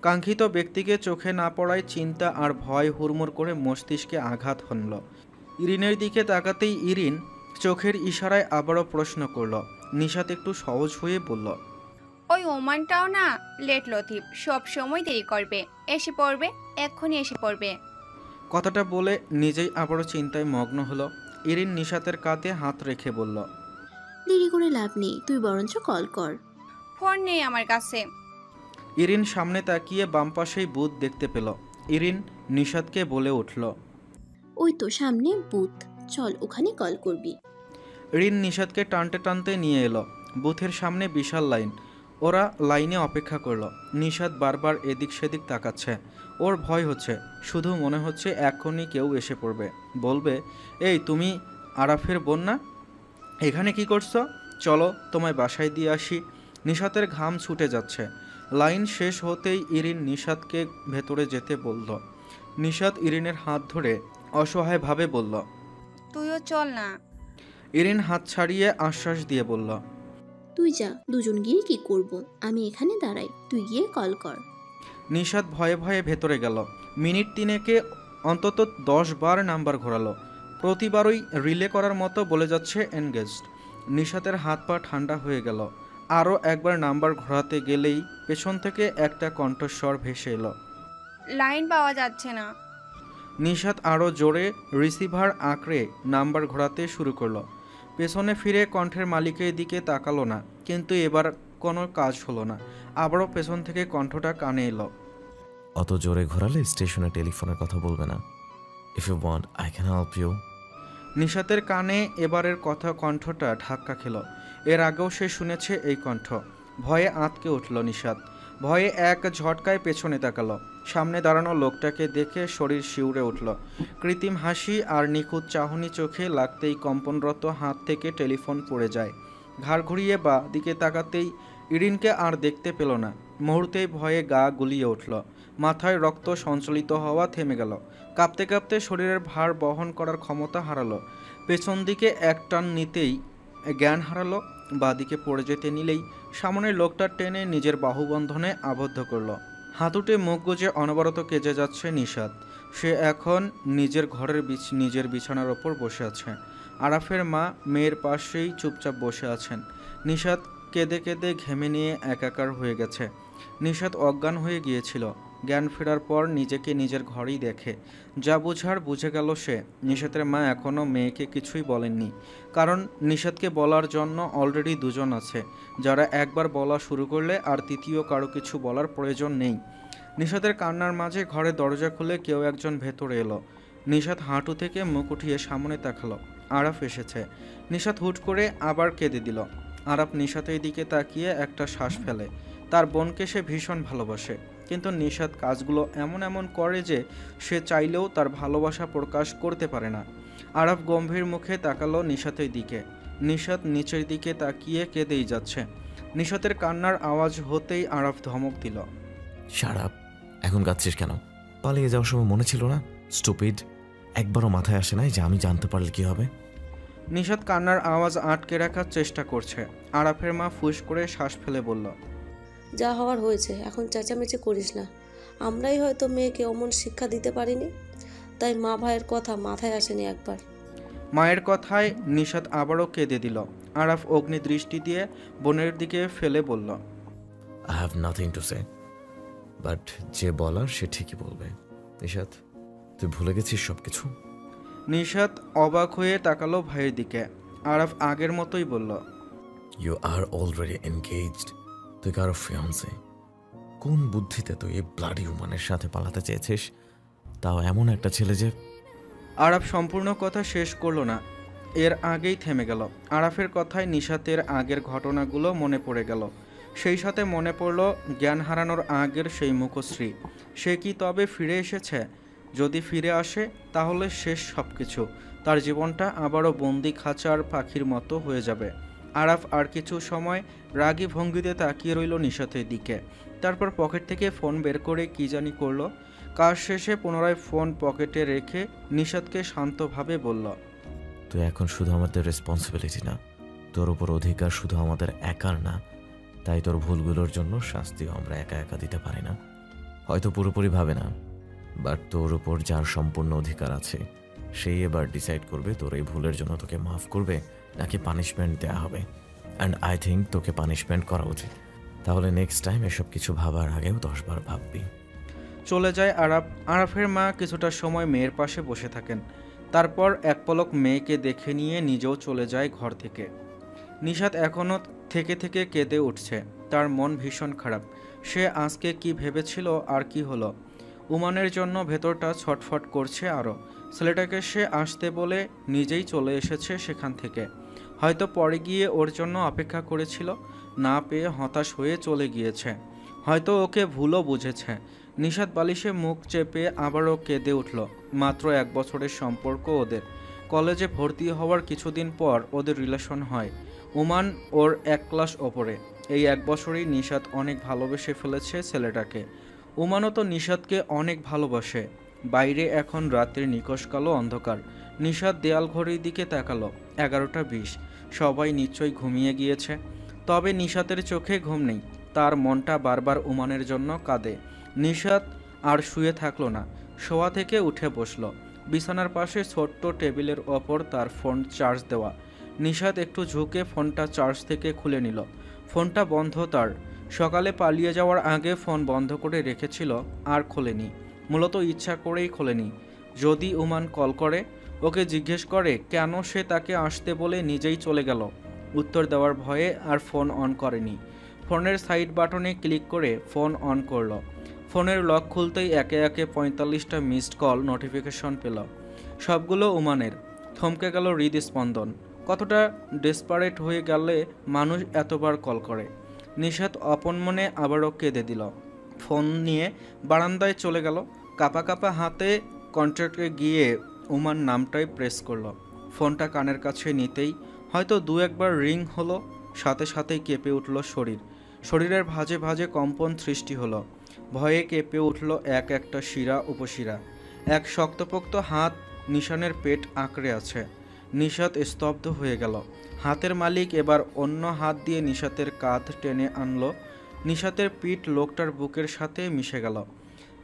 কাঙ্ক্ষিত ব্যক্তিকে চোখে না পড়ায় চিন্তা আর ভয় হুড়মুড় করে মস্তিষ্কে আঘাত হানল। ইরিনের দিকে তাকাতেই ইরিন চোখের ইশারায় আবারও প্রশ্ন করল। নিশাত একটু সহজ হয়ে বলল, ওই ওমানটাও না লেট লতিফ, সব সময় দেরি করবে, এসে পড়বে, এক্ষুনি এসে পড়বে। কথাটা বলে নিজেই আবারও চিন্তায় মগ্ন হলো। ইরিন নিশাতের কাঁধে হাত রেখে বলল, দেরি করে লাভ নেই, তুই বরঞ্চ কল কর। ফোন নেই আমার কাছে। ইরিন সামনে তাকিয়ে বাম পাশেই বুথ দেখতে পেল। ইরিন নিশাতকে বলে উঠল, ওই তো সামনে বুথ, চল ওখানে কল করবি। ইরিন নিশাতকে টানতে টানতে নিয়ে এলো। বুথের সামনে বিশাল লাইন। ওরা লাইনে অপেক্ষা করলো। নিশাত বারবার এদিক সেদিক তাকাচ্ছে। ওর ভয় হচ্ছে, শুধু মনে হচ্ছে এখনই কেউ এসে পড়বে, বলবে, এই তুমি আরাফের বোন না? এখানে কি করছো? চলো তোমায় বাসায় দিয়ে আসি। নিশাতের ঘাম ছুটে যাচ্ছে। লাইন শেষ হতেই ইরিন নিশাতকে ভেতরে যেতে বলল। নিশাত ইরিনের হাত ধরে অসহায়ভাবে বলল। তুইও চল না। ইরিন হাত ছাড়িয়ে আশ্বাস দিয়ে বলল। তুই যা, দুজন গিয়ে কি করব, আমি এখানে দাঁড়াই, তুই গিয়ে কল কর। নিশাত ভয়ে ভয়ে ভেতরে গেল। মিনিট তিনেকে অন্তত 10 বার নাম্বার ঘোরালো। প্রতিবারই রিলে করার মতো বলে যাচ্ছে এনগেজড। নিশাতের হাত পা ঠান্ডা হয়ে গেল। আরও একবার নাম্বার ঘোরাতে গেলেই পেছন থেকে একটা কণ্ঠস্বর ভেসে এলো। লাইন পাওয়া যাচ্ছে না। নিশাত আরও জোরে রিসিভার আঁকড়ে নাম্বার ঘোরাতে শুরু করলো। পেছনে ফিরে কণ্ঠের মালিকের দিকে তাকালো না, কিন্তু এবার কোনো কাজ হলো না। আবারও পেছন থেকে কণ্ঠটা কানে এলো। অত জোরে ঘোরালে স্টেশনে টেলিফোনের কথা বলবে না। If you want I can help you. নিশাতের কানে এবারের কথা কণ্ঠটা ধাক্কা খেল। এর আগেও সে শুনেছে এই কণ্ঠ। ভয়ে আঁতকে উঠল নিশাত। ভয়ে এক ঝটকায় পেছনে তাকালো। সামনে দাঁড়ানো লোকটাকে দেখে শরীর শিউরে উঠল। কৃত্রিম হাসি আর নিখুঁত চাহনি চোখে লাগতেই কম্পনরত হাত থেকে টেলিফোন পড়ে যায়। ঘাড় ঘুরিয়ে বা দিকে তাকাতেই ইরিনকে আর দেখতে পেল না। মুহূর্তেই ভয়ে গা গুলিয়ে উঠল। মাথায় রক্ত সঞ্চালিত হওয়া থেমে গেল। কাঁপতে কাঁপতে শরীরের ভার বহন করার ক্ষমতা হারালো। পেছন দিকে এক টান নিতেই জ্ঞান হারালো। বাঁদিকে পড়ে যেতে নিলেই সামনের লোকটা টেনে নিজের বাহুবন্ধনে আবদ্ধ করল। হাঁটুতে মুখ গুজে অনবরত কেজে যাচ্ছে নিশাত। সে এখন নিজের ঘরের নিজের বিছানার ওপর বসে আছে। আরাফের মা মেয়ের পাশেই চুপচাপ বসে আছেন। নিশাত কেঁদে কেঁদে ঘেমে নিয়ে একাকার হয়ে গেছে। নিশাত অজ্ঞান হয়ে গিয়েছিল। জ্ঞান ফেরার পর নিজেকে নিজের ঘরেই দেখে। যা বুঝার বুঝে গেল সে। নিশাতের মা এখনও মেয়েকে কিছুই বলেননি, কারণ নিশাতকে বলার জন্য অলরেডি দুজন আছে, যারা একবার বলা শুরু করলে আর তৃতীয় কারো কিছু বলার প্রয়োজন নেই। নিশাতের কান্নার মাঝে ঘরের দরজা খুলে কেউ একজন ভেতরে এলো। নিশাত হাঁটু থেকে মুখ উঠিয়ে সামনে তাকালো। আরাফ এসেছে। নিশাত হুট করে আবার কেঁদে দিল। আরাফ নিশাতের দিকে তাকিয়ে একটা শ্বাস ফেলে। তার বোনকে সে ভীষণ ভালোবাসে, কিন্তু নিশাত কাজগুলো এমন করে যে সে চাইলেও তার ভালোবাসা প্রকাশ করতে পারে না। আরাফ গম্ভীর মুখে তাকালো নিশাতের দিকে। নিশাত নিচের দিকে তাকিয়ে কেঁদেই যাচ্ছে। নিশাতের কান্নার আওয়াজ হতেই আরাফ ধমক দিল। শাট আপ, এখন কাঁদছিস কেন? পালিয়ে যাওয়ার সময় মনে ছিল না? স্টুপিড, একবারও মাথায় আসে নাই যে আমি জানতে পারলে কি হবে? নিশাত কান্নার আওয়াজ আটকে রাখার চেষ্টা করছে। আরাফের মা ফুস করে শ্বাস ফেলে বলল। যা হওয়ার হয়েছে, এখন চেঁচামেচি করিস না। আমরাই হয়তো মেয়েকে অমন শিক্ষা দিতে পারিনি, তাই মা ভাইয়ের কথা মাথায় আসেনি একবার। মায়ের কথায় নিশাত আবারও কেঁদে দিল। আরাফ অগ্নি দৃষ্টি দিয়ে বোনের দিকে ফেলে বলল। I have nothing to say, but যে বলার সে ঠিকই বলবে। নিশাত, তুই ভুলে গেছিস সব কিছু? নিশাত অবাক হয়ে তাকালো ভাইয়ের দিকে। আরাফ আগের মতোই বলল। You are already engaged. তুই কারো ফিয়ান্সে। কোন বুদ্ধিতে তুই এই ব্লাডি উমানের সাথে পালাতে চেয়েছিস, তাও এমন একটা ছেলে যে... আরাফ সম্পূর্ণ কথা শেষ করলো না, এর আগেই থেমে গেল। আরাফের কথায় নিশাতের আগের ঘটনাগুলো মনে পড়ে গেল। সেই সাথে মনে পড়ল জ্ঞান হারানোর আগের সেই মুখশ্রী। সে কি তবে ফিরে এসেছে? যদি ফিরে আসে তাহলে শেষ সব কিছু। তার জীবনটা আবারও বন্দি খাঁচার পাখির মতো হয়ে যাবে। আরাফ আর কিছু সময় রাগী ভঙ্গিতে তাকিয়ে রইল নিশাতের দিকে। তারপর পকেট থেকে ফোন বের করে কি জানি করলো। কাজ শেষে পুনরায় ফোন পকেটে রেখে নিশাতকে শান্তভাবে বলল। তুই এখন শুধু আমাদের রেসপন্সিবিলিটি না, তোর উপর অধিকার শুধু আমাদের একার না। তাই তোর ভুলগুলোর জন্য শাস্তিও আমরা একা একা দিতে পারি না। হয়তো পুরোপুরি ভাবে না, বাট তোর উপর যার সম্পূর্ণ অধিকার আছে সেই এবার ডিসাইড করবে তোর এই ভুলের জন্য তোকে মাফ করবে নাকি পানিশমেন্ট দেওয়া হবে। অ্যান্ড আই থিঙ্ক তোকে পানিশমেন্ট করা উচিত। তাহলে নেক্সট টাইম এসব কিছু ভাবার আগেও 10 বার ভাববি। চলে যায় আরাফ। আরাফের মা কিছুটা সময় মেয়ের পাশে বসে থাকেন। তারপর এক পলক মেয়েকে দেখে নিয়ে নিজেও চলে যায় ঘর থেকে। নিশাত এখনও থেকে থেকে কেঁদে উঠছে। তার মন ভীষণ খারাপ। সে আজকে কি ভেবেছিল আর কি হলো। উমানের জন্য ভেতরটা ছটফট করছে আরও। ছেলেটাকে সে আসতে বলে নিজেই চলে এসেছে সেখান থেকে। হয়তো পরে গিয়ে ওর জন্য অপেক্ষা করেছিল, না পেয়ে হতাশ হয়ে চলে গিয়েছে। হয়তো ওকে ভুলও বুঝেছে। নিশাত বালিশে মুখ চেপে আবারও কেঁদে উঠল। মাত্র 1 বছরের সম্পর্ক ওদের। কলেজে ভর্তি হওয়ার কিছুদিন পর ওদের রিলেশন হয়। উমান ওর 1 ক্লাস ওপরে। এই 1 বছরেই নিশাত অনেক ভালোবেসে ফেলেছে ছেলেটাকে। উমানও তো নিশাতকে অনেক ভালোবাসে। বাইরে এখন রাতের নিকষ কালো অন্ধকার। নিশাত দেয়াল ঘড়ির দিকে তাকালো। 11টা 20। সবাই নিশ্চয়ই ঘুমিয়ে গিয়েছে। তবে নিশাতের চোখে ঘুম নেই। তার মনটা বারবার উমানের জন্য কাঁদে। নিশাত আর শুয়ে থাকলো না, শোয়া থেকে উঠে বসলো। বিছানার পাশে ছোট্ট টেবিলের ওপর তার ফোন চার্জ দেওয়া। নিশাত একটু ঝুঁকে ফোনটা চার্জ থেকে খুলে নিল। ফোনটা বন্ধ তার। সকালে পালিয়ে যাওয়ার আগে ফোন বন্ধ করে রেখেছিল, আর খোলেনি। মূলত ইচ্ছা করেই খোলেনি। যদি উমান কল করে, ওকে জিজ্ঞেস করে কেন সে তাকে আসতে বলে নিজেই চলে গেল, উত্তর দেওয়ার ভয়ে আর ফোন অন করেনি। ফোনের সাইড বাটনে ক্লিক করে ফোন অন করলো। ফোনের লক খুলতেই একে একে 45টা মিসড কল নোটিফিকেশন পেল। সবগুলো উমানের। থমকে গেল হৃদস্পন্দন। কতটা ডেসপারেট হয়ে গেলে মানুষ এতবার কল করে। নিশাত আপন মনে আবারও কেঁদে দিল। ফোন নিয়ে বারান্দায় চলে গেল। কাপা কাপা হাতে কন্ট্যাক্টে গিয়ে উমান নামটাই প্রেস করলো। ফোনটা কানের কাছে নিতেই হয়তো 2-1 বার রিং হলো। সাথে সাথেই কেঁপে উঠল শরীর। শরীরের ভাঁজে ভাঁজে কম্পন সৃষ্টি হলো। ভয়ে কেঁপে উঠল এক একটা শিরা উপশিরা। এক শক্তপোক্ত হাত নিশানের পেট আঁকড়ে আছে। নিশাত স্তব্ধ হয়ে গেল। হাতের মালিক এবার অন্য হাত দিয়ে নিশাতের কাঁধ টেনে আনলো। নিশাতের পিঠ লোকটার বুকের সাথে মিশে গেল।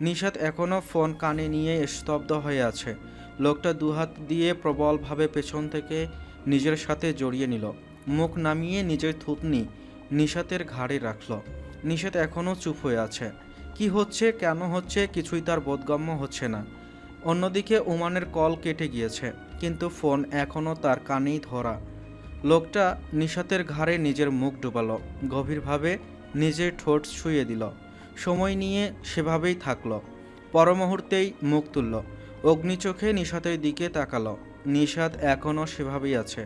নিশাত এখনও ফোন কানে নিয়ে স্তব্ধ হয়ে আছে। লোকটা দুহাত দিয়ে প্রবলভাবে পেছন থেকে নিজের সাথে জড়িয়ে নিল। মুখ নামিয়ে নিজের থুতনি নিশাতের ঘাড়ে রাখল। নিশাত এখনও চুপ হয়ে আছে। কি হচ্ছে, কেন হচ্ছে, কিছুই তার বোধগম্য হচ্ছে না। অন্যদিকে উমানের কল কেটে গিয়েছে, কিন্তু ফোন এখনও তার কানেই ধরা। লোকটা নিশাতের ঘাড়ে নিজের মুখ ডুবালো। গভীরভাবে নিজের ঠোঁট ছুঁয়ে দিল। সময় নিয়ে সেভাবেই থাকলো। পরমুহূর্তেই মুখ তুলল। অগ্নিচোখে নিশাতের দিকে তাকালো। নিশাত এখনও সেভাবেই আছে।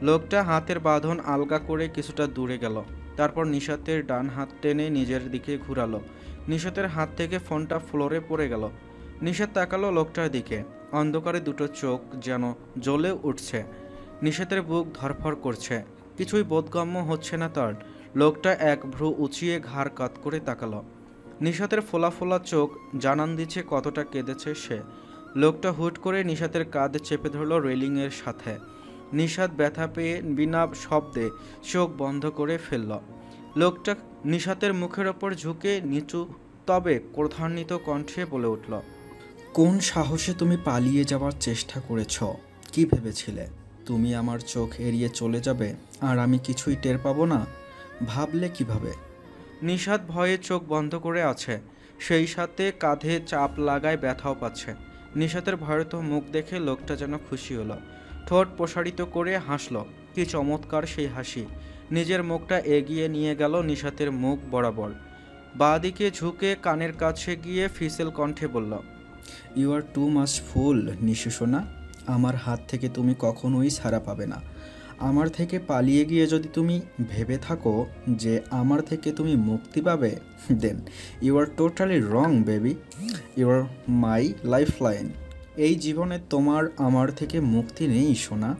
লোকটা হাতের বাঁধন আলগা করে কিছুটা দূরে গেল। তারপর নিশাতের ডান হাত টেনে নিজের দিকে ঘুরালো। নিশাতের হাত থেকে ফোনটা ফ্লোরে পড়ে গেল। নিশাত তাকালো লোকটার দিকে। অন্ধকারে দুটো চোখ যেন জ্বলে উঠছে। নিশাতের বুক ধরফর করছে। কিছুই বোধগম্য হচ্ছে না তার। লোকটা এক ভ্রু উঁচিয়ে ঘাড় কাত করে তাকালো। নিশাতের ফোলা ফোলা চোখ জানান দিচ্ছে কতটা কেঁদেছে সে। লোকটা হুট করে নিশাতের কাঁধ চেপে ধরল রেলিংয়ের সাথে। নিশাত ব্যথা পেয়ে বিনা শব্দে চোখ বন্ধ করে ফেলল। লোকটা নিশাতের মুখের ওপর ঝুঁকে নিচু তবে ক্রোধান্বিত কণ্ঠে বলে উঠল, কোন সাহসে তুমি পালিয়ে যাওয়ার চেষ্টা করেছ? কি ভেবেছিলে তুমি আমার চোখ এড়িয়ে চলে যাবে আর আমি কিছুই টের পাবো না? ভাবলে কিভাবে? নিশাত ভয়ে চোখ বন্ধ করে আছে। সেই সাথে কাঁধে চাপ লাগায় ব্যথাও পাচ্ছে। নিশাতের ভয়ত মুখ দেখে লোকটা যেন খুশি হলো। ঠোঁট প্রসারিত করে হাসল। কি চমৎকার সেই হাসি! নিজের মুখটা এগিয়ে নিয়ে গেল নিশাতের মুখ বরাবর। বাঁ দিকে ঝুঁকে কানের কাছে গিয়ে ফিসেল কণ্ঠে বলল, ইউ আর টু মাচ ফুল নিশু সোনা। আমার হাত থেকে তুমি কখনোই ছাড়া পাবে না। আমার থেকে পালিয়ে গিয়ে যদি তুমি ভেবে থাকো যে আমার থেকে তুমি মুক্তি পাবে, then you are totally wrong baby. You are my lifeline. এই জীবনে তোমার আমার থেকে মুক্তি নেই সোনা।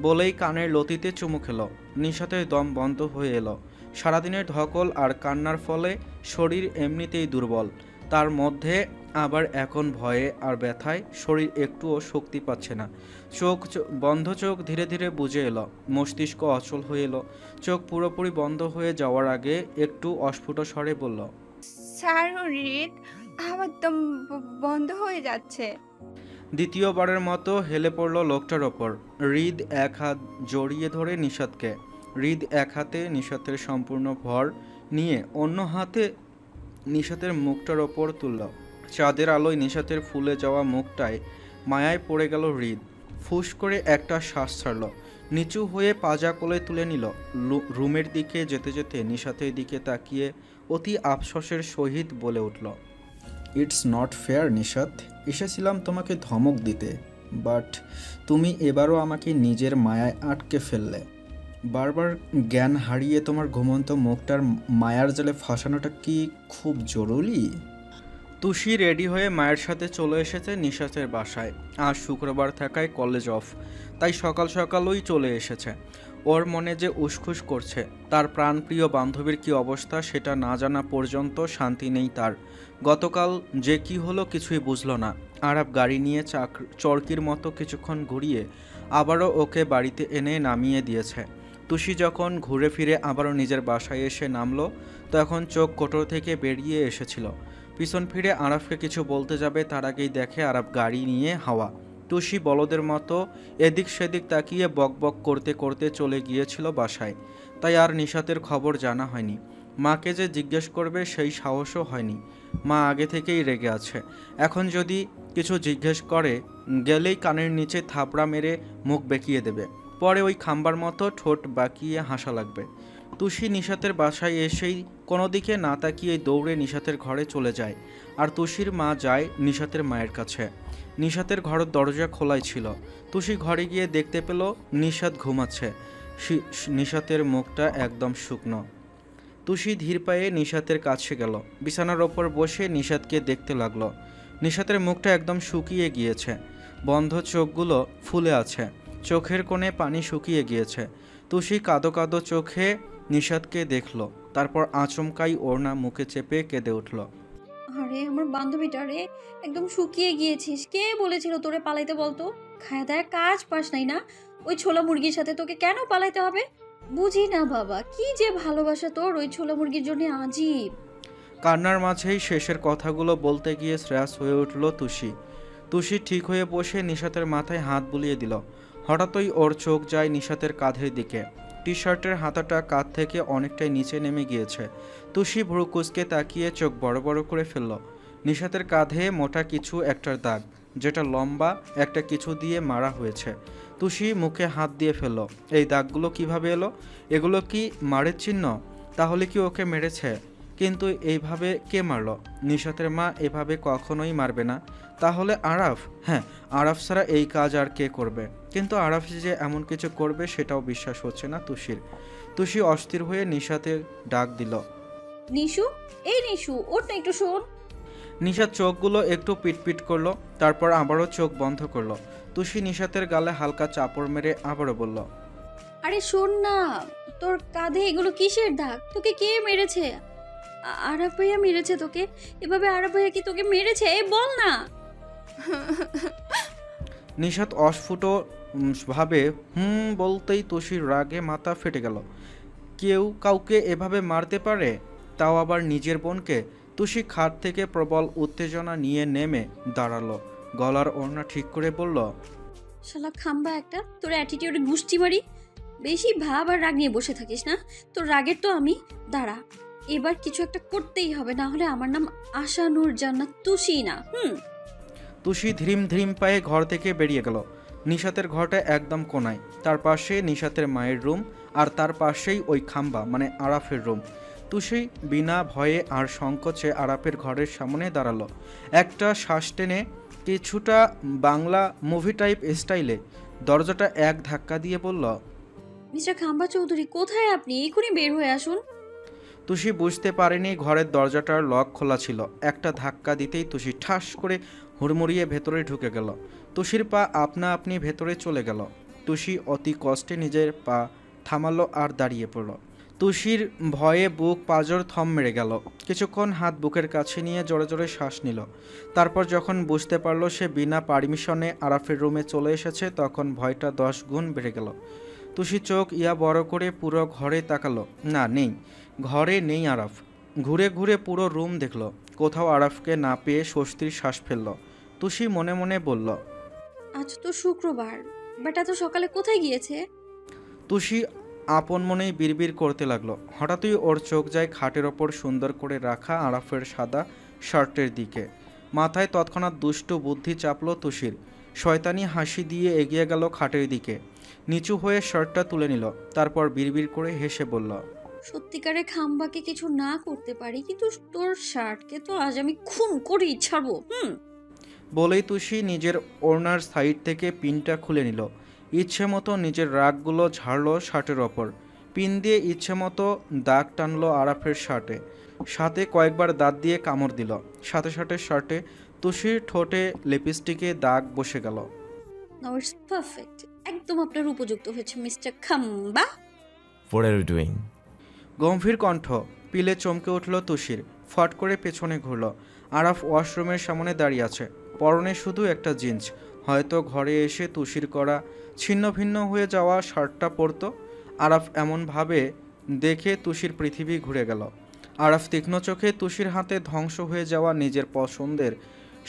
বলেই কানের লতিতে চুমু খেলো। নিশাতের দম বন্ধ হয়ে এলো। সারাদিনের ধকল আর কান্নার ফলে শরীর এমনিতেই দুর্বল। তার মধ্যে আবার এখন ভয়ে আর ব্যথায় শরীর একটুও শক্তি পাচ্ছে না। বন্ধ চোখ ধীরে ধীরে বুজে এলো। মস্তিষ্ক অচল হয়ে এলো। চোখ পুরোপুরি বন্ধ হয়ে যাওয়ার আগে একটু অস্ফুট স্বরে বলল, স্যার হৃদ, আমার দম বন্ধ হয়ে যাচ্ছে। দ্বিতীয়বারের মতো হেলে পড়ল লোকটার ওপর। হৃদ এক হাত জড়িয়ে ধরে নিশাতকে। হৃদ এক হাতে নিশাতের সম্পূর্ণ ভর নিয়ে অন্য হাতে নিশাতের মুখটার ওপর তুলল। চাঁদের আলোয় নিশাতের ফুলে যাওয়া মুখটায় মায়ায় পড়ে গেল হৃদ। ফুস করে একটা শ্বাস ছাড়ল। নিচু হয়ে পাজা কোলে তুলে নিল। রুমের দিকে যেতে যেতে নিশাতের দিকে তাকিয়ে অতি আফসোসের সহিত বলে উঠল, ইটস নট ফেয়ার নিশাত। এসেছিলাম তোমাকে ধমক দিতে, বাট তুমি এবারও আমাকে নিজের মায়ায় আটকে ফেললে। বারবার জ্ঞান হারিয়ে তোমার ঘুমন্ত মুখটার মায়ার জালে ফাঁসানোটা কি খুব জরুরি? তুষি রেডি হয়ে মায়ের সাথে চলে এসেছে নিশাতের বাসায়। আজ শুক্রবার থাকায় কলেজ অফ, তাই সকাল সকালই চলে এসেছে। ওর মনে যে উসখুস করছে, তার প্রাণপ্রিয় বান্ধবীর কি অবস্থা সেটা না জানা পর্যন্ত শান্তি নেই তার। গতকাল যে কি হলো কিছুই বুঝলো না। আরাব গাড়ি নিয়ে চরকির মতো কিছুক্ষণ ঘুরিয়ে আবারও ওকে বাড়িতে এনে নামিয়ে দিয়েছে। তুষি যখন ঘুরে ফিরে আবারও নিজের বাসায় এসে নামলো, তখন চোখ কোটর থেকে বেরিয়ে এসেছিল। পিছন ফিরে আরাফকে কিছু বলতে যাবে তার আগেই দেখে আরাব গাড়ি নিয়ে হাওয়া। তুষি বলদের মতো এদিক সেদিক তাকিয়ে বকবক করতে করতে চলে গিয়েছিল বাসায়। তাই আর নিশাতের খবর জানা হয়নি। মাকে যে জিজ্ঞেস করবে সেই সাহসও হয়নি। মা আগে থেকেই রেগে আছে। এখন যদি কিছু জিজ্ঞেস করে গেলেই কানের নিচে থাপড়া মেরে মুখ বেঁকিয়ে দেবে। পরে ওই খাম্বার মতো ঠোঁট বাঁকিয়ে হাসা লাগবে। তুষি নিশাতের বাসায় এসেই কোনো দিকে না তাকিয়ে দৌড়ে নিশাতের ঘরে চলে যায়। আর তুষির মা যায় নিশাতের মায়ের কাছে। নিশাতের ঘরের দরজা খোলাই ছিল। তুষি ঘরে গিয়ে দেখতে পেল নিশাত ঘুমাচ্ছে। নিশাতের মুখটা একদম শুকনো। তুষি ধীর পায়ে নিশাতের কাছে গেল। বিছানার ওপর বসে নিশাতকে দেখতে লাগলো। নিশাতের মুখটা একদম শুকিয়ে গিয়েছে। বন্ধ চোখগুলো ফুলে আছে। চোখের কোণে পানি শুকিয়ে গিয়েছে। তুষি কাঁদো কাঁদো চোখে নিশাতকে দেখলো। তারপর আচমকাই ওড়না মুখে চেপে কেঁদে উঠল। আরে আমার বান্ধবীটা রে, একদম শুকিয়ে গিয়েছিস। কে বলেছিল তোরে পালাইতে বলতো? খায়া দায়া কাজ পাস নাই না? ওই ছোলা মুরগির সাথে তোকে কেন পালাইতে হবে? বুঝি না বাবা, কি যে ভালোবাসা তোর ওই ছোলা মুরগির জন্য, আজীব। কান্নার মাঝেই শেষের কথাগুলো বলতে গিয়ে শ্রেয়াস হয়ে উঠল তুষি। তুষি ঠিক হয়ে বসে নিশাতের মাথায় হাত বুলিয়ে দিল। হঠাৎই ওর চোখ যায় নিশাতের কাঁধের দিকে। টি শার্টের হাতাটা কাঁধ থেকে অনেকটাই নিচে নেমে গিয়েছে। তুষি ভ্রু কুঁচকে তাকিয়ে চোখ বড় বড় করে ফেলল। নিশাতের কাঁধে মোটা কিছু একটার দাগ, যেটা লম্বা একটা কিছু দিয়ে মারা হয়েছে। তুষি মুখে হাত দিয়ে ফেলল। এই দাগগুলো কিভাবে এলো? এগুলো কি মারের চিহ্ন? তাহলে কি ওকে মেরেছে? কিন্তু এইভাবে কে মারল? নিশাতের মা এভাবে কখনোই মারবে না। তাহলে আরাফ? হ্যাঁ, আরাফ ছাড়া এই কাজ আর কে করবে? কিন্তু আরাফ যে এমন কিছু করবে সেটাও বিশ্বাস হচ্ছে না তুষির। তুষি অস্থির হয়ে নিশাতে ডাক দিল, নিশু, এই নিশু, ওঠ না একটু, শোন। নিশাত চোখগুলো একটু পিটপিট করলো, তারপর আবারও চোখ বন্ধ করলো। তুষি নিশাতের গালে হালকা চাপড় মেরে আবারও বলল, আরে শোন না, তোর কাঁধে এগুলো কিসের দাগ? তোকে কে মেরেছে? আরাফ ভাইয়া মেরেছে তোকে? এভাবে আরাফ ভাইয়া কি তোকে মেরেছে? এই বল না। নিশাত অস্ফুট ভাবে বলতেই তুষির রাগে মাথা ফেটে গেল। কেউ কাউকে এভাবে মারতে পারে, তাও আবার নিজের বোনকে? তুষি খাট থেকে প্রবল উত্তেজনা নিয়ে নেমে দাঁড়ালো। গলার ওড়না ঠিক করে বলল, শালা খাম্বা একটা, তোর অ্যাটিটিউডে গুষ্টি মারি। বেশি ভাব আর রাগ নিয়ে বসে থাকিস না। তোর রাগের তো আমি। দাঁড়া, এবার কিছু একটা করতেই হবে, না হলে আমার নাম আশা নূর জান্নাত তুষি না। তুষি ধ্রিম ধ্রিম পায়ে ঘর থেকে বেরিয়ে গেল। নিশাতের ঘরটা একদম কোনায়। তার পাশে নিশাতের মায়ের রুম, আর তার পাশেই ওই খাম্বা মানে আরাফের রুম। তুষি বিনা ভয়ে আর সংকোচে আরাফের ঘরের সামনে দাঁড়ালো। একটা শ্বাস টেনে কিছুটা বাংলা মুভি টাইপ স্টাইলে দরজাটা এক ধাক্কা দিয়ে বলল, মিস্টার খাম্বা চৌধুরী, কোথায় আপনি? এখনই বের হয়ে আসুন। তুষি বুঝতে পারেনি ঘরের দরজাটার লক খোলা ছিল। একটা ধাক্কা দিতেই তুষি ঠাস করে হুড়মুড়িয়ে ভেতরে ঢুকে গেল। তুষির পা আপনা আপনি ভেতরে চলে গেল। তুষি অতি কষ্টে নিজের পা থামালো আর দাঁড়িয়ে পড়ল। তুষির ভয়ে বুক পাঁজর থম মেরে গেল। কিছুক্ষণ হাত বুকের কাছে নিয়ে জোরে জোরে শ্বাস নিল। তারপর যখন বুঝতে পারল সে বিনা পারমিশনে আরাফের রুমে চলে এসেছে, তখন ভয়টা 10 গুণ বেড়ে গেল। তুষি চোখ বড় করে পুরো ঘরে তাকালো। না, নেই, ঘরে নেই আরাফ। ঘুরে ঘুরে পুরো রুম দেখল। কোথাও আরাফকে না পেয়ে স্বস্তির শ্বাস ফেলল। তুষি মনে মনে বলল, আজ তো শুক্রবার, বেটা তো সকালে কোথায় গিয়েছে? তুষি আপন মনেই বিড়বিড় করতে লাগলো। হঠাৎই ওর চোখ যায় খাটের ওপর সুন্দর করে রাখা আরাফের সাদা শার্টের দিকে। মাথায় তৎক্ষণাৎ দুষ্টু বুদ্ধি চাপল তুষির। শয়তানি হাসি দিয়ে এগিয়ে গেল খাটের দিকে। নিচু হয়ে শার্টটা তুলে নিল। তারপর বিড়বিড় করে হেসে বলল, সত্যিকারে খাম্বাকে কিছু না করতে পারি, কিন্তু তোর শার্টকে তো আজ আমি খুন করেই ছাড়বো। বলেই তুষি নিজের ওড়নার সাইড থেকে পিনটা খুলে নিল। ইচ্ছে মতো নিজের রাগগুলো ঝাড়লো শার্টের ওপর। পিন দিয়ে ইচ্ছে মতো দাগ টানলো আরাফের শার্টে। সাথে কয়েকবার দাঁত দিয়ে কামড় দিল। সাথে সাথে শার্টে তুষির ঠোঁটে লিপস্টিকে দাগ বসে গেল। Now it's perfect. একদম আপনার উপযুক্ত হয়েছে মিস্টার খাম্বা। What are you doing? গম্ভীর কণ্ঠ। পিলে চমকে উঠল তুষির। ফট করে পেছনে ঘুরল। আরাফ ওয়াশরুমের সামনে দাঁড়িয়ে আছে, পরনে শুধু একটা জিন্স। হয়তো ঘরে এসে তুষির করা ছিন্ন ভিন্ন হয়ে যাওয়া শার্টটা পরতো। আরাফ এমনভাবে দেখে তুষির পৃথিবী ঘুরে গেল। আরাফ তীক্ষ্ণ চোখে তুষির হাতে ধ্বংস হয়ে যাওয়া নিজের পছন্দের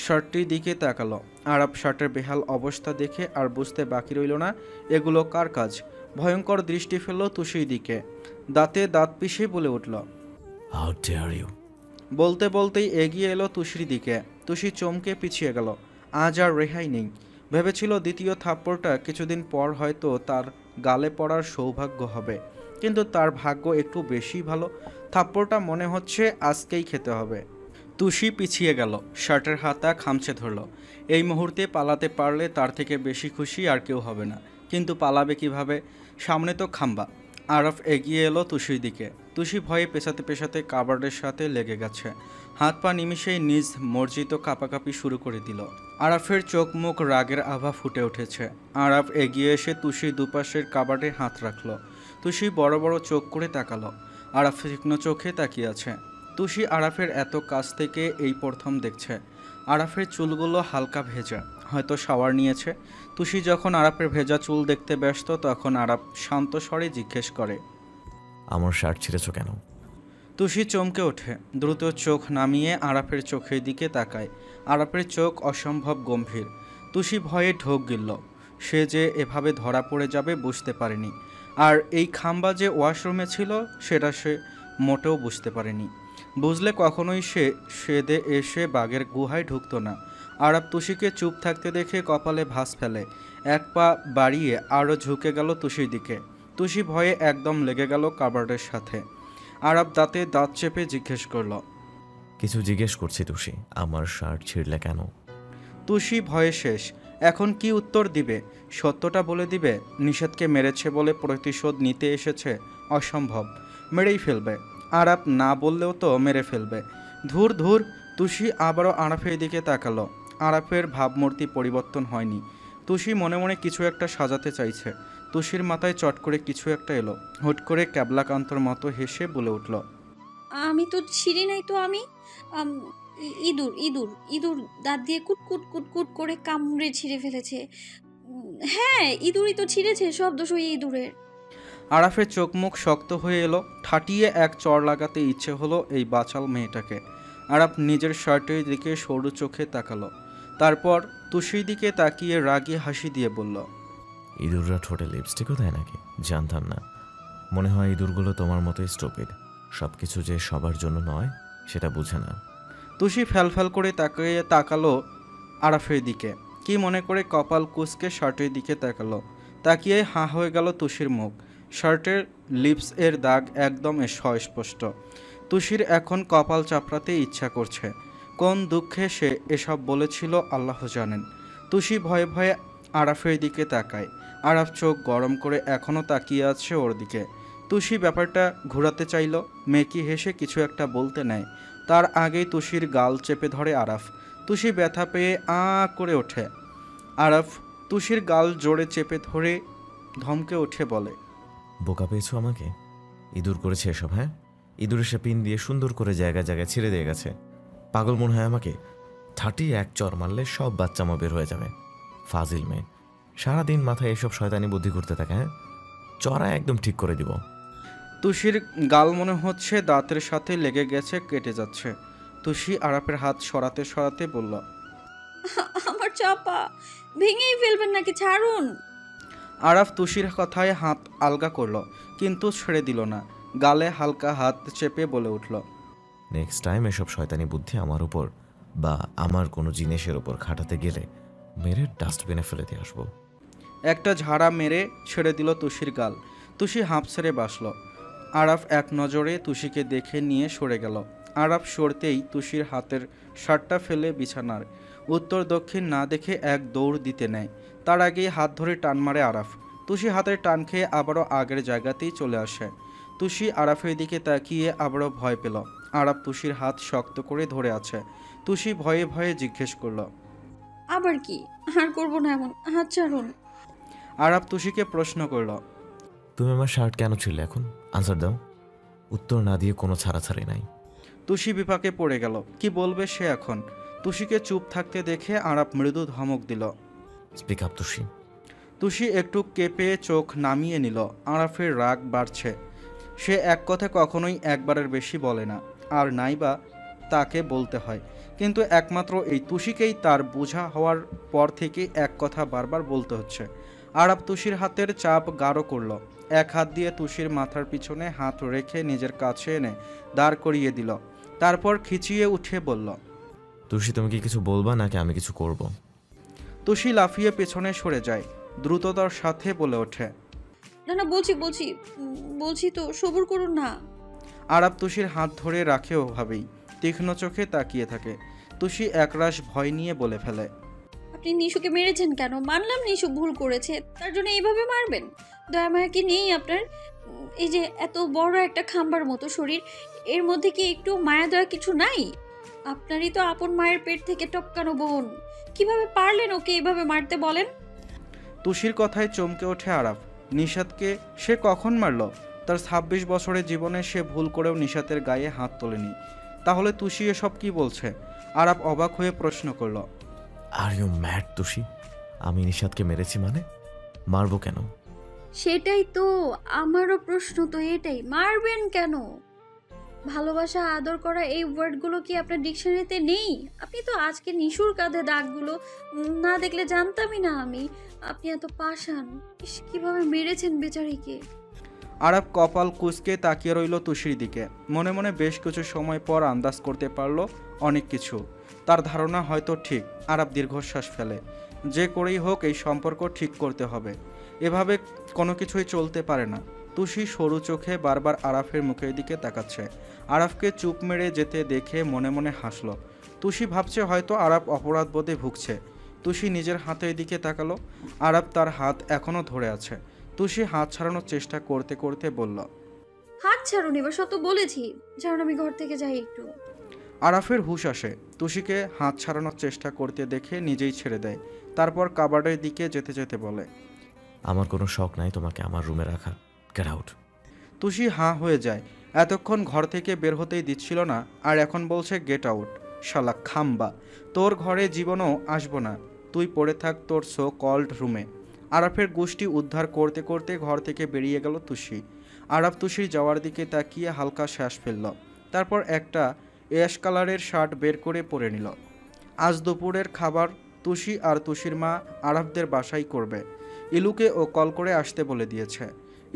শার্টটির দিকে তাকালো। আরাফ শার্টের বেহাল অবস্থা দেখে আর বুঝতে বাকি রইল না এগুলো কার কাজ। ভয়ঙ্কর দৃষ্টি ফেলল তুষির দিকে। দাঁতে দাঁত পিষে বলে উঠল, হাউ ডেয়ার ইউ! বলতে বলতেই এগিয়ে এলো তুষির দিকে। তুষি চমকে পিছিয়ে গেল। আজ আর রেহাই নেই। ভেবেছিল দ্বিতীয় থাপ্পড়টা কিছুদিন পর হয়তো তার গালে পড়ার সৌভাগ্য হবে, কিন্তু তার ভাগ্য একটু বেশি ভালো। থাপ্পড়টা মনে হচ্ছে আজকেই খেতে হবে। তুষি পিছিয়ে গেল, শার্টের হাতা খামচে ধরল। এই মুহূর্তে পালাতে পারলে তার থেকে বেশি খুশি আর কেউ হবে না, কিন্তু পালাবে কিভাবে? সামনে তো খাম্বা। আরাফ এগিয়ে এলো তুষির দিকে। তুষি ভয়ে পেছাতে পেছাতে কাবার্ডের সাথে লেগে গেছে। হাত পা নিমিষেই নিজ মর্জিত কাঁপাকাঁপি শুরু করে দিল। আরাফের চোখ মুখ রাগের আভা ফুটে উঠেছে। আরাফ এগিয়ে এসে তুষির দুপাশের কাবার্ডে হাত রাখল। তুষি বড় বড় চোখ করে তাকালো। আরাফ তীক্ষ্ণ চোখে তাকিয়ে আছে। তুষি আরাফের এত কাছ থেকে এই প্রথম দেখছে। আরাফের চুলগুলো হালকা ভেজা, হয়তো শাওয়ার নিয়েছে। তুষি যখন আরাফের ভেজা চুল দেখতে ব্যস্ত, তখন আরাফ শান্ত স্বরে জিজ্ঞেস করে, আমার শার্ট ছিঁড়েছ কেন? তুষি চমকে ওঠে। দ্রুত চোখ নামিয়ে আরাফের চোখের দিকে তাকায়। আরাফের চোখ অসম্ভব গম্ভীর। তুষি ভয়ে ঢোক গিলল। সে যে এভাবে ধরা পড়ে যাবে বুঝতে পারেনি। আর এই খাম্বা যে ওয়াশরুমে ছিল সেটা সে মোটেও বুঝতে পারেনি। বুঝলে কখনোই সে সেদে এসে বাঘের গুহায় ঢুকতো না। আরাফ তুষিকে চুপ থাকতে দেখে কপালে ভাঁজ ফেলে। এক পা বাড়িয়ে আরও ঝুঁকে গেল তুষির দিকে। তুষি ভয়ে একদম লেগে গেল কাবার্ডের সাথে। আরাফ দাঁতে দাঁত চেপে জিজ্ঞেস করল, কিছু জিজ্ঞেস করছি তুষি, আমার শার্ট ছিঁড়লে কেন? তুষি ভয়ে শেষ। এখন কি উত্তর দিবে? সত্যটা বলে দিবে নিষাদকে মেরেছে বলে প্রতিশোধ নিতে এসেছে? অসম্ভব, মেরেই ফেলবে। আরাফ না বললেও তো মেরে ফেলবে। ধুর ধুর। তুষি আবারও আরাফের দিকে তাকালো। আরাফের ভাবমূর্তি পরিবর্তন হয়নি। তুষি মনে মনে কিছু একটা সাজাতে চাইছে। তুষির মাথায় চট করে কিছু একটা এলো। হুট করে ক্যাবলাকান্তর মতো হেসে বলে উঠল, আমি তো ছিঁড়ি নাই তো, আমি ইঁদুর ইঁদুর ইঁদুর দাঁত দিয়ে কুটকুট কুটকুট করে কামড়ে ছিঁড়ে ফেলেছে। হ্যাঁ, ইঁদুরই তো ছিঁড়েছে, সব দোষ ওই ইঁদুরের। আরাফের চোখ মুখ শক্ত হয়ে এলো। ঠাটিয়ে এক চড় লাগাতে ইচ্ছে হলো এই বাচাল মেয়েটাকে। আরাফ নিজের শার্টের দিকে সরু চোখে তাকালো। তারপর তুষির দিকে তাকিয়ে রাগী হাসি দিয়ে বলল, ইঁদুররা ঠোঁটে লিপস্টিকও দেয় নাকি? জানতাম না। মনে হয় ইঁদুরগুলো তোমার মতোই স্টুপিড। সব কিছু যে সবার জন্য নয় সেটা বুঝে না। তুষি ফ্যালফ্যাল করে তাকালো আরাফের দিকে। কি মনে করে কপাল কুঁচকে শার্টের দিকে তাকালো। তাকিয়ে হাঁ হয়ে গেল তুষির মুখ। শার্টের লিপস এর দাগ একদম স্পষ্ট। তুষির এখন কপাল চাপড়াতে ইচ্ছা করছে। কোন দুঃখে সে এসব বলেছিল আল্লাহ জানেন। তুষি ভয়ে ভয়ে আরাফের দিকে তাকায়। আরাফ চোখ গরম করে এখনও তাকিয়ে আছে ওর দিকে। তুষি ব্যাপারটা ঘোরাতে চাইল। মেকি হেসে কিছু একটা বলতে নেয়, তার আগেই তুষির গাল চেপে ধরে আরাফ। তুষি ব্যথা পেয়ে আ করে ওঠে। আরাফ তুষির গাল জোরে চেপে ধরে ধমকে উঠে বলে, বোকা পেয়েছো আমাকে? ইঁদুর করেছে এসব? হ্যাঁ, ইঁদুর এসে পিন দিয়ে সুন্দর করে জায়গায় জায়গায় ছিঁড়ে দিয়ে গেছে। পাগল মনে হয় আমাকে? ঠাটি এক চর মারলে সব বাচ্চামা বের হয়ে যাবে। ফাজিল মেয়ে, সারাদিন মাথায় এসব শয়তানি বুদ্ধি করতে থাকে। হ্যাঁ, চড়া একদম ঠিক করে দিব। তুষির গাল মনে হচ্ছে দাঁতের সাথে লেগে গেছে, কেটে যাচ্ছে। তুষি আরাফের হাত সরাতে সরাতে বলল, আমার চাপা ভেঙেই ফেলবেন নাকি, ছাড়ুন। আরাফ তুষির কথায় হাত আলগা করলো, কিন্তু ছেড়ে দিল না। গালে হালকা হাত চেপে বলে উঠল, নেক্সট টাইম এসব শয়তানি বুদ্ধি আমার উপর বা আমার কোনো জিনিসের উপর খাটাতে গেলে মেরে ডাস্টবিনে ফেলে দিয়ে আসবো। একটা ঝাড়া মেরে ছেড়ে দিল তুষির গাল। তুষি হাঁপ ছেড়ে বাসল। আরাফ এক নজরে তুষিকে দেখে নিয়ে সরে গেল। আরাফ সরতেই তুষির হাতের শার্টটা ফেলে বিছানার উত্তর দক্ষিণ না দেখে এক দৌড় দিতে নেয়। তার আগেই হাত ধরে টান মারে আরাফ। তুষি হাতের টান খেয়ে আবারও আগের জায়গাতেই চলে আসে। তুষি আরাফের দিকে তাকিয়ে আবারও ভয় পেল। আরাফ তুষির হাত শক্ত করে ধরে আছে। তুষি ভয়ে ভয়ে জিজ্ঞেস করল, আবার কি? আর করবো না এমন, হাত ছাড়ুন। আরাব তুষিকে প্রশ্ন করল। তুমি আমার শার্ট কেন ছিলে এখন? আনসার দাও। উত্তর না দিয়ে কোনো ছাড়াছাড়ি নাই। তুষি বিপাকে পড়ে গেল, কি বলবে সে এখন। তুষিকে চুপ থাকতে দেখে আরাব মৃদু ধমক দিল। Speak up Tushi. তুষি একটু কেঁপে চোখ নামিয়ে নিল। আরাফের রাগ বাড়ছে। সে এক কথা কখনোই একবারের বেশি বলে না, আর নাইবা তাকে বলতে হয়, কিন্তু একমাত্র এই তুষিকেই তার বোঝা হওয়ার পর থেকে এক কথা বারবার বলতে হচ্ছে। আরাব তুষির হাতের চাপ গাঢ় করল। এক হাত দিয়ে তুষির মাথার পিছনে হাত রেখে নিজের কাছে এনে দাঁড় করিয়ে দিল। তারপর খিচিয়ে উঠে বলল, তুষি তুমি কি কিছু বলবা নাকি আমি কিছু করব? তুষি লাফিয়ে পেছনে সরে যায়, দ্রুততার সাথে বলে ওঠে, না না, বলছি বলছি বলছি তো, সবুর করুন না। আরাব তুষির হাত ধরে রাখে ওভাবেই, তীক্ষ্ণ চোখে তাকিয়ে থাকে। তুষি একরাশ ভয় নিয়ে বলে ফেলে, আপনি নিশুকে মেরেছেন কেন? মানলাম নিশু ভুল করেছে, তার জন্য এইভাবে মারবেন? দয়া মায়া কি নেই আপনার? এই যে এত বড় একটা খাম্বার মতো শরীর, এর মধ্যে কি একটু মায়া দয়া কিছু নাই? আপনারই তো আপন মায়ের পেট থেকে টপকানো বোন, কিভাবে পারলেন ওকে এইভাবে মারতে বলেন? তুষির কথায় চমকে ওঠে আরাব। নিশাতকে সে কখন মারল? তার 26 বছরের জীবনে সে ভুল করেও নিশাতের গায়ে হাত তোলেনি। তাহলে তুষি এসব কি বলছে? আরাব অবাক হয়ে প্রশ্ন করল, আর ইউ ম্যাড তুষি? আমি নিশাদকে মেরেছি মানে? মারবো কেন? সেটাই তো আমারও প্রশ্ন, তো এটাই, মারবেন কেন? ভালোবাসা, আদর করা, এই ওয়ার্ডগুলো কি আপনার ডিকশনারিতে নেই? আপনি তো আজকে নিশুর কাঁধে দাগগুলো না দেখলে জানতামই না আমি আপনি এত পাষাণ। ইস, কিভাবে মেরেছেন বেচারিকে। আরাব কপাল কুঁচকে তাকিয়ে রইল তুষির দিকে। মনে মনে বেশ কিছু সময় পর আন্দাজ করতে পারল অনেক কিছু। তার ধারণা হয়তো ঠিক। আরাব দীর্ঘশ্বাস ফেলে। যে করেই হোক এই সম্পর্ক ঠিক করতে হবে, এভাবে কোনো কিছুই চলতে পারে না। তুষি সরু চোখে বারবার আরাফের মুখের দিকে তাকাচ্ছে। আরাফকে চুপ মেরে যেতে দেখে মনে মনে হাসল। তুষি ভাবছে হয়তো আরাফ অপরাধবোধে ভুগছে। তুষি নিজের হাতের দিকে তাকালো। আরাফ তার হাত এখনও ধরে আছে। তুষি হাত ছাড়ানোর চেষ্টা করতে করতে বলল, হাত ছাড়ুন, এবার সব তো বলেছি, ছাড়ুন, আমি ঘর থেকে যাই একটু। আরাফের হুঁশ আসে। তুষিকে হাত ছাড়ানোর চেষ্টা করতে দেখে নিজেই ছেড়ে দেয়। তারপর কাবার্ডের দিকে যেতে যেতে বলে, আমার কোনো শখ নাই তোমাকে আমার রুমে রাখা। Get out. তুষি হাঁ হয়ে যায়। এতক্ষণ ঘর থেকে বের হতেই দিচ্ছিল না, আর এখন বলছে গেট আউট। শালা খাম্বা, তোর ঘরে জীবনও আসবো না, তুই পড়ে থাক তোর সো কল্ড রুমে। আরাফের গোষ্ঠী উদ্ধার করতে করতে ঘর থেকে বেরিয়ে গেল তুষি। আরাফ তুষির যাওয়ার দিকে তাকিয়ে হালকা শ্বাস ফেলল। তারপর একটা অ্যাশ কালারের শার্ট বের করে পরে নিল। আজ দুপুরের খাবার তুষি আর তুষির মা আরাফদের বাসায় করবে। ইলুকে ও কল করে আসতে বলে দিয়েছে।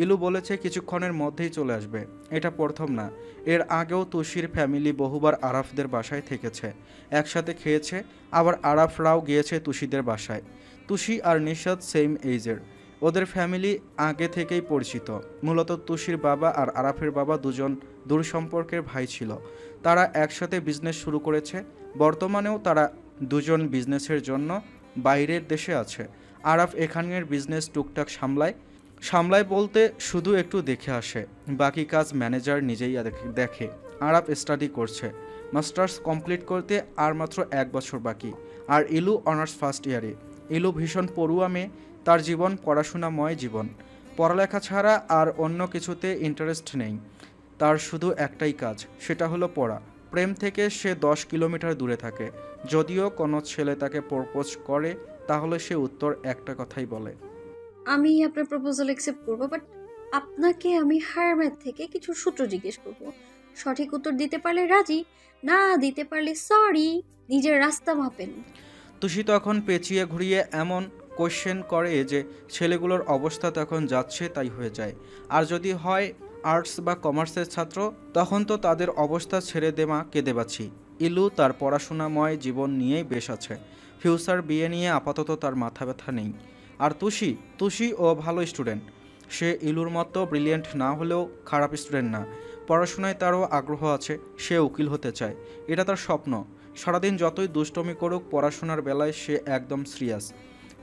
ইলু বলেছে কিছুক্ষণের মধ্যেই চলে আসবে। এটা প্রথম না, এর আগেও তুষির ফ্যামিলি বহুবার আরাফদের বাসায় থেকেছে, একসাথে খেয়েছে। আবার আরাফরাও গিয়েছে তুষিদের বাসায়। তুষি আর নিশাত সেম এইজের, ওদের ফ্যামিলি আগে থেকেই পরিচিত। মূলত তুষির বাবা আর আরাফের বাবা দুজন দূর সম্পর্কের ভাই ছিল। তারা একসাথে বিজনেস শুরু করেছে। বর্তমানেও তারা দুজন বিজনেসের জন্য বাইরের দেশে আছে। আরাফ এখানের বিজনেস টুকটাক সামলায় বলতে শুধু একটু দেখে আসে, বাকি কাজ ম্যানেজার নিজেই দেখে। আরাফ স্টাডি করছে, মাস্টার্স কমপ্লিট করতে আর মাত্র 1 বছর বাকি। আর ইলু অনার্স ফার্স্ট ইয়ারে। ইলু ভীষণ পড়ুয়া মেয়ে, তার জীবন পড়াশোনাময় জীবন। পড়ালেখা ছাড়া আর অন্য কিছুতে ইন্টারেস্ট নেই। তার শুধু একটাই কাজ, সেটা হলো পড়া। প্রেম থেকে সে 10 কিলোমিটার দূরে থাকে। যদিও কোনো ছেলে তাকে প্রপোজ করে, তাহলে সে উত্তর একটা কথাই বলে, আমি আপনার প্রপোজাল অ্যাকসেপ্ট করব, বাট আপনাকে আমি হারম্যাথ থেকে কিছু সূত্র জিজ্ঞেস করব। সঠিক উত্তর দিতে পারলে রাজি, না দিতে পারলে সরি, নিজের রাস্তা মাপেন। তুষি তখন পেঁচিয়ে ঘুরিয়ে এমন কোয়েশ্চেন করে যে ছেলেগুলোর অবস্থা তখন যাচ্ছে তাই হয়ে যায়। আর যদি হয় আর্টস বা কমার্সের ছাত্র, তখন তো তাদের অবস্থা ছেড়ে দেমা কেঁদে বাঁচি। ইলু তার পড়াশোনাময় জীবন নিয়েই বেশ আছে। ফিউচার বিয়ে নিয়ে আপাতত তার মাথা ব্যথা নেই। আর তুষি ও ভালো স্টুডেন্ট। সে ইলুর মতো ব্রিলিয়েন্ট না হলেও খারাপ স্টুডেন্ট না। পড়াশোনায় তারও আগ্রহ আছে, সে উকিল হতে চায়, এটা তার স্বপ্ন। সারাদিন যতই দুষ্টমি করুক, পড়াশোনার বেলায় সে একদম সিরিয়াস।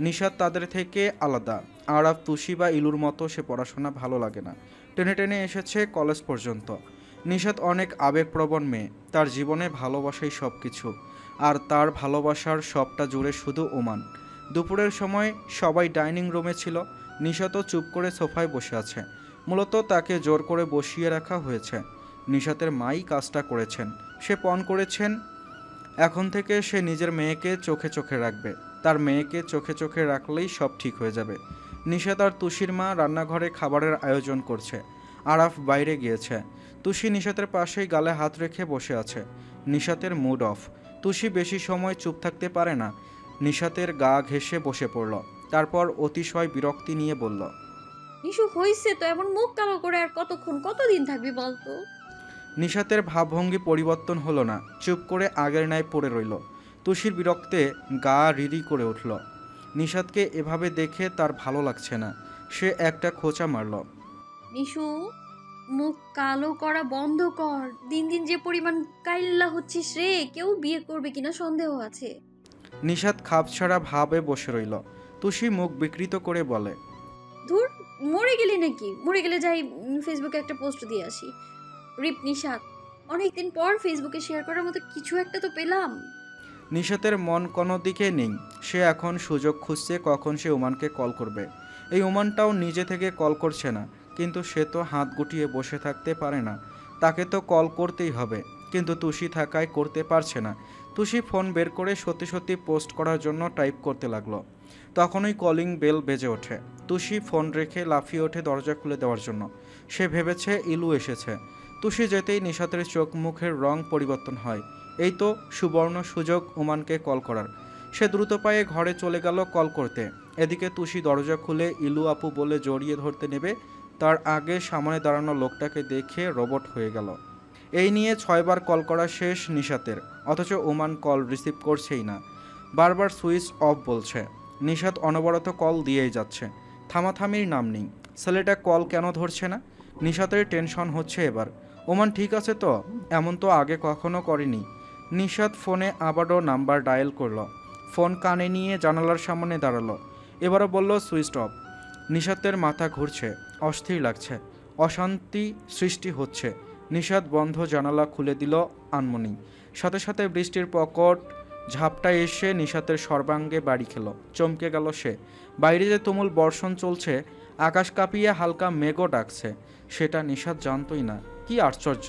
নিশাত তাদের থেকে আলাদা। আরাফ, তুষি বা ইলুর মতো সে পড়াশোনা ভালো লাগে না। টেনে টেনে এসেছে কলেজ পর্যন্ত। নিশাত অনেক আবেগপ্রবণ মেয়ে, তার জীবনে ভালোবাসাই সব কিছু। আর তার ভালোবাসার সবটা জুড়ে শুধু ওমান। দুপুরের সময় সবাই ডাইনিং রুমে ছিল। নিশাতও চুপ করে সোফায় বসে আছে। মূলত তাকে জোর করে বসিয়ে রাখা হয়েছে। নিশাতের মাই কাজটা করেছেন। সে পণ করেছেন এখন থেকে সে নিজের মেয়েকে চোখে চোখে রাখবে। তার মেয়েকে চোখে চোখে রাখলেই সব ঠিক হয়ে যাবে। নিশাত আর তুষির মা রান্নাঘরে খাবারের আয়োজন করছে। আরাফ বাইরে গিয়েছে। তুষি নিশাতের পাশেই গালে হাত রেখে বসে আছে। নিশাতের মুড অফ। তুষি বেশি সময় চুপ থাকতে পারে না। নিশাতের গা ঘেঁষে বসে পড়ল। তারপর অতিশয় বিরক্তি নিয়ে বলল, নিশু হইছে তো, এমন মুখ কালো করে আর কতদিন থাকবি বলতো? নিশাতের ভাবভঙ্গি পরিবর্তন হলো না। চুপ করে আগের ন্যায় পড়ে রইল। তুষির বিরক্তে গা রিরি করে উঠল। নিশাতকে এভাবে দেখে তার ভালো লাগছে না। সে একটা খোঁচা মারল। নিশু, মুখ কালো করা বন্ধ কর। দিন দিন যে পরিমাণ কাইল্লা হচ্ছিস রে, কেউ বিয়ে করবে কিনা সন্দেহ আছে। নিশাত খাপছাড়া ভাবে বসে রইল। তুষি মুখ বিকৃত করে বলে, ধুর, মরে গেলি নাকি? মরে গেলে যাই ফেসবুকে একটা পোস্ট দিয়ে আসি। রিপ নিশাত, অনেকদিন পর ফেসবুকে শেয়ার করার মতো কিছু একটা তো পেলাম। নিশাতের মন কোনো দিকে নেই। সে এখন সুযোগ খুঁজছে কখন সে ওমানকে কল করবে। এই ওমানটাও নিজে থেকে কল করছে না, কিন্তু সে তো হাত গুটিয়ে বসে থাকতে পারে না। তাকে তো কল করতেই হবে, কিন্তু তুষি থাকায় করতে পারছে না। তুষি ফোন বের করে সত্যি সত্যি পোস্ট করার জন্য টাইপ করতে লাগলো। তখনই কলিং বেল বেজে ওঠে। তুষি ফোন রেখে লাফিয়ে ওঠে দরজা খুলে দেওয়ার জন্য। সে ভেবেছে ইলু এসেছে। তুষি যেতেই নিশাতের চোখ মুখের রং পরিবর্তন হয়। এই তো সুবর্ণ সুযোগ ওমানকে কল করার। সে দ্রুত পায়ে ঘরে চলে গেল কল করতে। এদিকে তুষি দরজা খুলে ইলু আপু বলে জড়িয়ে ধরতে নেবে, তার আগে সামনে দাঁড়ানো লোকটাকে দেখে রোবট হয়ে গেল। এই নিয়ে 6 বার কল করা শেষ নিশাতের, অথচ ওমান কল রিসিভ করছেই না। বারবার সুইচ অফ বলছে। নিশাত অনবরত কল দিয়েই যাচ্ছে, থামাথামির নাম নেই। ছেলেটা কল কেন ধরছে না? নিশাতের টেনশন হচ্ছে এবার। ওমান ঠিক আছে তো? এমন তো আগে কখনো করেনি। নিশাত ফোনে আবারও নাম্বার ডায়াল করলো। ফোন কানে নিয়ে জানালার সামনে দাঁড়ালো। এবারও বলল সুইচ অফ। নিশাতের মাথা ঘুরছে, অস্থির লাগছে, অশান্তি সৃষ্টি হচ্ছে। নিশাত বন্ধ জানালা খুলে দিল আনমনি। সাথে সাথে বৃষ্টির প্রকট ঝাপটা এসে নিশাতের সর্বাঙ্গে বাড়ি খেল। চমকে গেল সে। বাইরে যে তুমুল বর্ষণ চলছে, আকাশ কাঁপিয়ে হালকা মেঘও ডাকছে, সেটা নিশাত জানতই না। কি আশ্চর্য!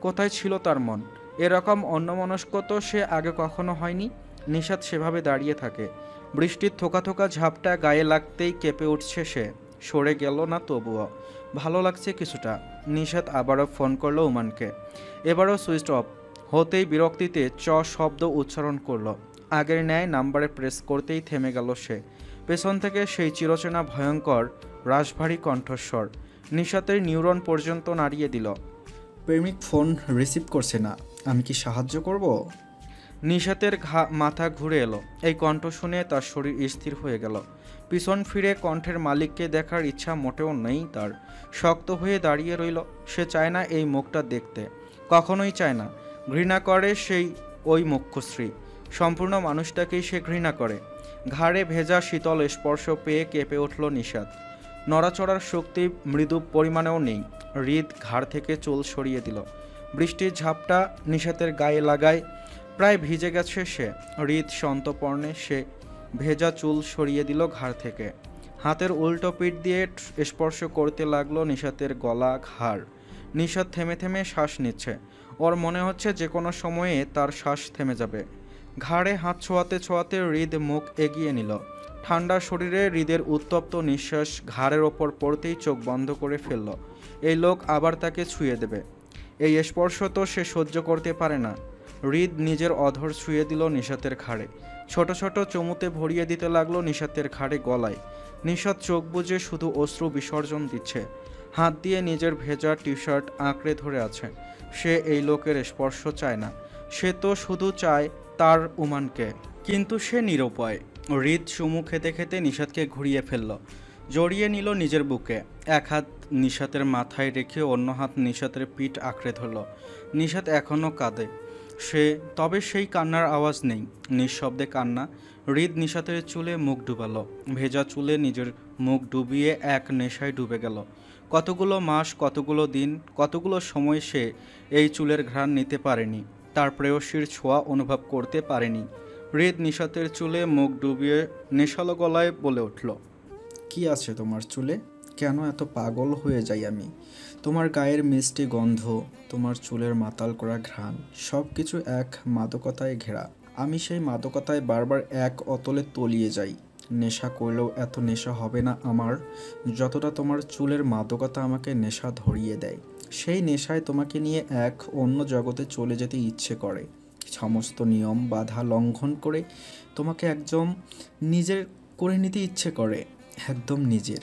কোথায় ছিল তার মন? এরকম অন্যমনস্ক তো সে আগে কখনো হয়নি। নিশাত সেভাবে দাঁড়িয়ে থাকে। বৃষ্টির থোকা থোকা ঝাপটা গায়ে লাগতেই কেঁপে উঠছে সে। সরে গেল না তবুও ভালো লাগছে কিছুটা। নিশাত আবারও ফোন করলো ওমানকে। এবারও সুইচ অফ হতেই বিরক্তিতে চ শব্দ উচ্চারণ করলো। আগের ন্যায় নাম্বারে প্রেস করতেই থেমে গেল সে। পেছন থেকে সেই চিরচেনা ভয়ঙ্কর রাশভারী কণ্ঠস্বর নিশাতের নিউরন পর্যন্ত নাড়িয়ে দিল। প্রেমিক ফোন রিসিভ করছে না, আমি কি সাহায্য করব? নিশাতের মাথা ঘুরে এলো। এই কণ্ঠ শুনে তার শরীর স্থির হয়ে গেল। পিছন ফিরে কণ্ঠের মালিককে দেখার ইচ্ছা মোটেও নেই তার। শক্ত হয়ে দাঁড়িয়ে রইল। সে চায় না এই মুখটা দেখতে, কখনোই চায় না। ঘৃণা করে সেই ওই মুখ্যশ্রী। সম্পূর্ণ মানুষটাকেই সে ঘৃণা করে। ঘাড়ে ভেজা শীতল স্পর্শ পেয়ে কেঁপে উঠল নিশাত। নড়াচড়ার শক্তি মৃদু পরিমাণেও নেই। হৃদ ঘাড় থেকে চুল সরিয়ে দিল। বৃষ্টির ঝাপটা নিশাতের গায়ে লাগায় প্রায় ভিজে গেছে সে। হৃদ সন্তপর্ণে সে ভেজা চুল সরিয়ে দিল ঘাড় থেকে। হাতের উল্টো পিঠ দিয়ে স্পর্শ করতে লাগলো নিশাতের গলা ঘাড়। নিশাত থেমে থেমে শ্বাস নিচ্ছে। ওর মনে হচ্ছে যে কোনো সময়ে তার শ্বাস থেমে যাবে। ঘাড়ে হাত ছোঁয়াতে ছোঁয়াতে হৃদ মুখ এগিয়ে নিল। ঠান্ডা শরীরে হৃদের উত্তপ্ত নিঃশ্বাস ঘাড়ের ওপর পড়তেই চোখ বন্ধ করে ফেলল। এই লোক আবার তাকে ছুঁয়ে দেবে। এই স্পর্শ তো সে সহ্য করতে পারে না। হৃদ নিজের অধর ছুঁয়ে দিল নিশাতের ঘাড়ে। ছোট ছোট চুমুতে ভরিয়ে দিতে লাগলো নিশাতের ঘাড়ে গলায়। নিশাত চোখ বুজে শুধু অশ্রু বিসর্জন দিচ্ছে। হাত দিয়ে নিজের ভেজা টি শার্ট আঁকড়ে ধরে আছে। সে এই লোকের স্পর্শ চায় না। সে তো শুধু চায় তার উমানকে। কিন্তু সে নিরুপায়। হৃদ চুমু খেতে খেতে নিশাতকে ঘুরিয়ে ফেলল। জড়িয়ে নিল নিজের বুকে। এক হাত নিশাতের মাথায় রেখে অন্য হাত নিশাতের পিঠ আঁকড়ে ধরল। নিশাত এখনও কাঁদে। তবে সেই কান্নার আওয়াজ নেই, নিঃশব্দে কান্না। হৃদ নিশাতের চুলে মুখ ডুবালো। ভেজা চুলে নিজের মুখ ডুবিয়ে এক নেশায় ডুবে গেল। কতগুলো মাস, কতগুলো দিন, কতগুলো সময় সে এই চুলের ঘ্রাণ নিতে পারেনি, তার প্রেয়সীর ছোঁয়া অনুভব করতে পারেনি। হৃদ নিশাতের চুলে মুখ ডুবিয়ে নেশালো গলায় বলে উঠল, কি আছে তোমার চুলে? কেন এত পাগল হয়ে যাই আমি? তোমার গায়ের মিষ্টি গন্ধ, তোমার চুলের মাতাল করা ঘ্রাণ, সব কিছু এক মাদকতায় ঘেরা। আমি সেই মাদকতায় বারবার এক অতলে তলিয়ে যাই। নেশা করলেও এত নেশা হবে না আমার, যতটা তোমার চুলের মাদকতা আমাকে নেশা ধরিয়ে দেয়। সেই নেশায় তোমাকে নিয়ে এক অন্য জগতে চলে যেতে ইচ্ছে করে। সমস্ত নিয়ম বাধা লঙ্ঘন করে তোমাকে একদম নিজের করে নিতে ইচ্ছে করে, একদম নিজের।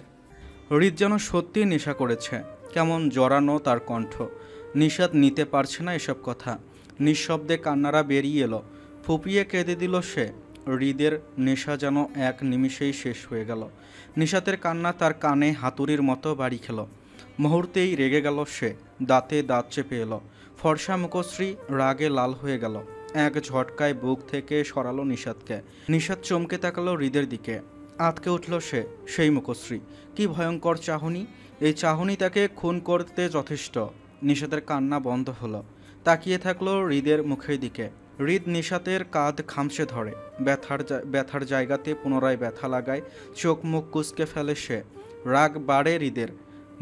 হৃদ যেন সত্যিই নেশা করেছে। কেমন জড়ানো তার কণ্ঠ। নিষাদ নিতে পারছে না এসব কথা। নিঃশব্দে কান্নারা বেরিয়ে এলো। ফুপিয়ে কেঁদে দিল সে। হৃদের নেশা যেন এক নিমিষেই শেষ হয়ে গেল। নিষাদের কান্না তার কানে হাতুড়ির মতো বাড়ি খেল। মুহূর্তেই রেগে গেল সে। দাঁতে দাঁত চেপে এলো। ফর্সা মুখশ্রী রাগে লাল হয়ে গেল। এক ঝটকায় বুক থেকে সরালো নিষাদকে। নিষাদ চমকে তাকালো হৃদের দিকে। আঁতকে উঠল সে। সেই মুখশ্রী, কি ভয়ঙ্কর চাহনি! এই চাহনি তাকে খুন করতে যথেষ্ট। নিষাদের কান্না বন্ধ হলো। তাকিয়ে থাকলো হৃদের মুখের দিকে। হৃদ নিষাদের কাঁধ খামচে ধরে। ব্যথার জায়গাতে পুনরায় ব্যথা লাগায়। চোখ মুখ কুঁচকে ফেলে সে। রাগ বাড়ে হৃদের।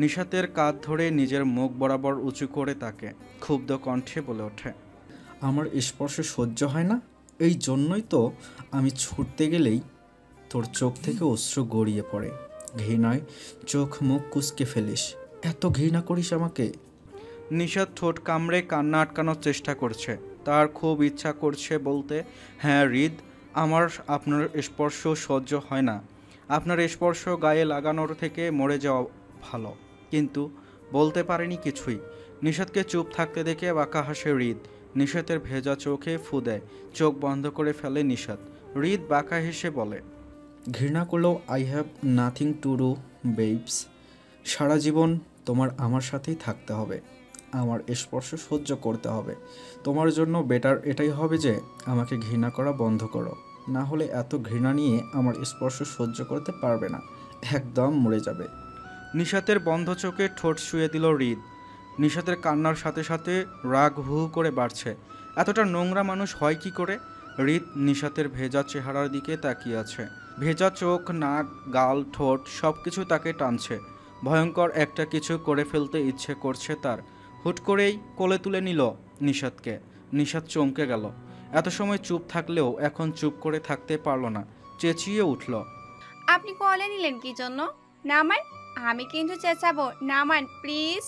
নিষাদের কাঁধ ধরে নিজের মুখ বরাবর উঁচু করে তাকে ক্ষুব্ধ কণ্ঠে বলে ওঠে, আমার স্পর্শ সহ্য হয় না? এই জন্যই তো আমি ছুটতে গেলেই তোর চোখ থেকে অশ্রু গড়িয়ে পড়ে। ঘৃণায় চোখ মুখ কুঁচকে ফেলিস। এত ঘৃণা করিস আমাকে? নিষাদ ঠোঁট কামড়ে কান্না আটকানোর চেষ্টা করছে। তার খুব ইচ্ছা করছে বলতে, হ্যাঁ হৃদ, আমার আপনার স্পর্শ সহ্য হয় না। আপনার স্পর্শ গায়ে লাগানোর থেকে মরে যাওয়া ভালো। কিন্তু বলতে পারেনি কিছুই। নিষাদকে চুপ থাকতে দেখে বাঁকা হাসে হৃদ। নিষাদের ভেজা চোখে ফু দেয়। চোখ বন্ধ করে ফেলে নিষাদ। হৃদ বাঁকা হেসে বলে, ঘৃণা করলেও I have nothing to do babes. সারা জীবন তোমার আমার সাথেই থাকতে হবে। আমার স্পর্শ সহ্য করতে হবে। তোমার জন্য বেটার এটাই হবে যে আমাকে ঘৃণা করা বন্ধ করো। না হলে এত ঘৃণা নিয়ে আমার স্পর্শ সহ্য করতে পারবে না, একদম মরে যাবে। নিষাদের বন্ধ চোখে ঠোঁট শুয়ে দিল হৃদ। নিষাদের কান্নার সাথে সাথে রাগ হু হু করে বাড়ছে। এতটা নোংরা মানুষ হয় কি করে? হৃদ নিষাদের ভেজা চেহারার দিকে তাকিয়ে আছে। ভেজা চোখ, নাক, গাল, ঠোঁট সব কিছু তাকে টানছে। ভয়ঙ্কর একটা কিছু করে ফেলতে ইচ্ছে করছে তার। হুট করেই কোলে তুলে নিল নিষাদকে। নিষাদ চমকে গেল। এত সময় চুপ থাকলেও এখন চুপ করে থাকতে পারল না। চেঁচিয়ে উঠল, আপনি কলে নিলেন কি জন্য? নামান, আমি কিন্তু চেঁচাবো। নামান please.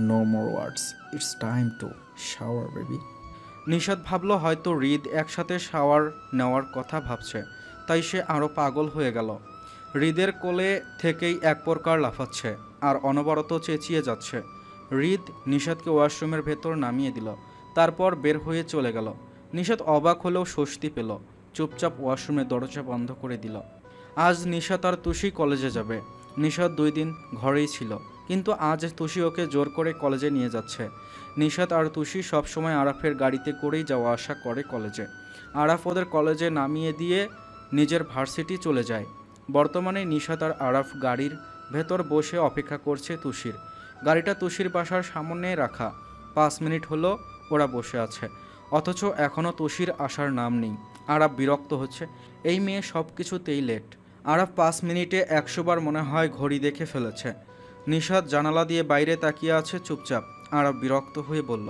No more words, it's time to shower baby. Nishad ভাবল হয়তো হৃদ একসাথে শাওয়ার নেওয়ার কথা ভাবছে, তাই সে আরও পাগল হয়ে গেল। হৃদের কোলে থেকেই এক প্রকার লাফাচ্ছে আর অনবরত চেঁচিয়ে যাচ্ছে। হৃদ নিষাদকে ওয়াশরুমের ভেতর নামিয়ে দিল। তারপর বের হয়ে চলে গেল। নিষাদ অবাক হলেও স্বস্তি পেল। চুপচাপ ওয়াশরুমের দরজা বন্ধ করে দিল। আজ নিশাত আর তুষি কলেজে যাবে। নিশাত 2 দিন ঘরেই ছিল, কিন্তু আজ তুষি ওকে জোর করে কলেজে নিয়ে যাচ্ছে। নিশাত আর তুষি সবসময় আরাফের গাড়িতে করেই যাওয়া আসা করে কলেজে। আরাফ ওদের কলেজে নামিয়ে দিয়ে নিজের ভার্সিটি চলে যায়। বর্তমানে নিশাত আর আরাফ গাড়ির ভেতর বসে অপেক্ষা করছে তুষির। গাড়িটা তুষির বাসার সামনে রাখা। 5 মিনিট হলো ওরা বসে আছে, অথচ এখনও তুষির আসার নাম নেই। আরাফ বিরক্ত হচ্ছে। এই মেয়ে সব কিছুতেই লেট। আরাফ 5 মিনিটে 100 বার মনে হয় ঘড়ি দেখে ফেলেছে। নিশাত জানালা দিয়ে বাইরে তাকিয়ে আছে চুপচাপ। আরাফ বিরক্ত হয়ে বলল,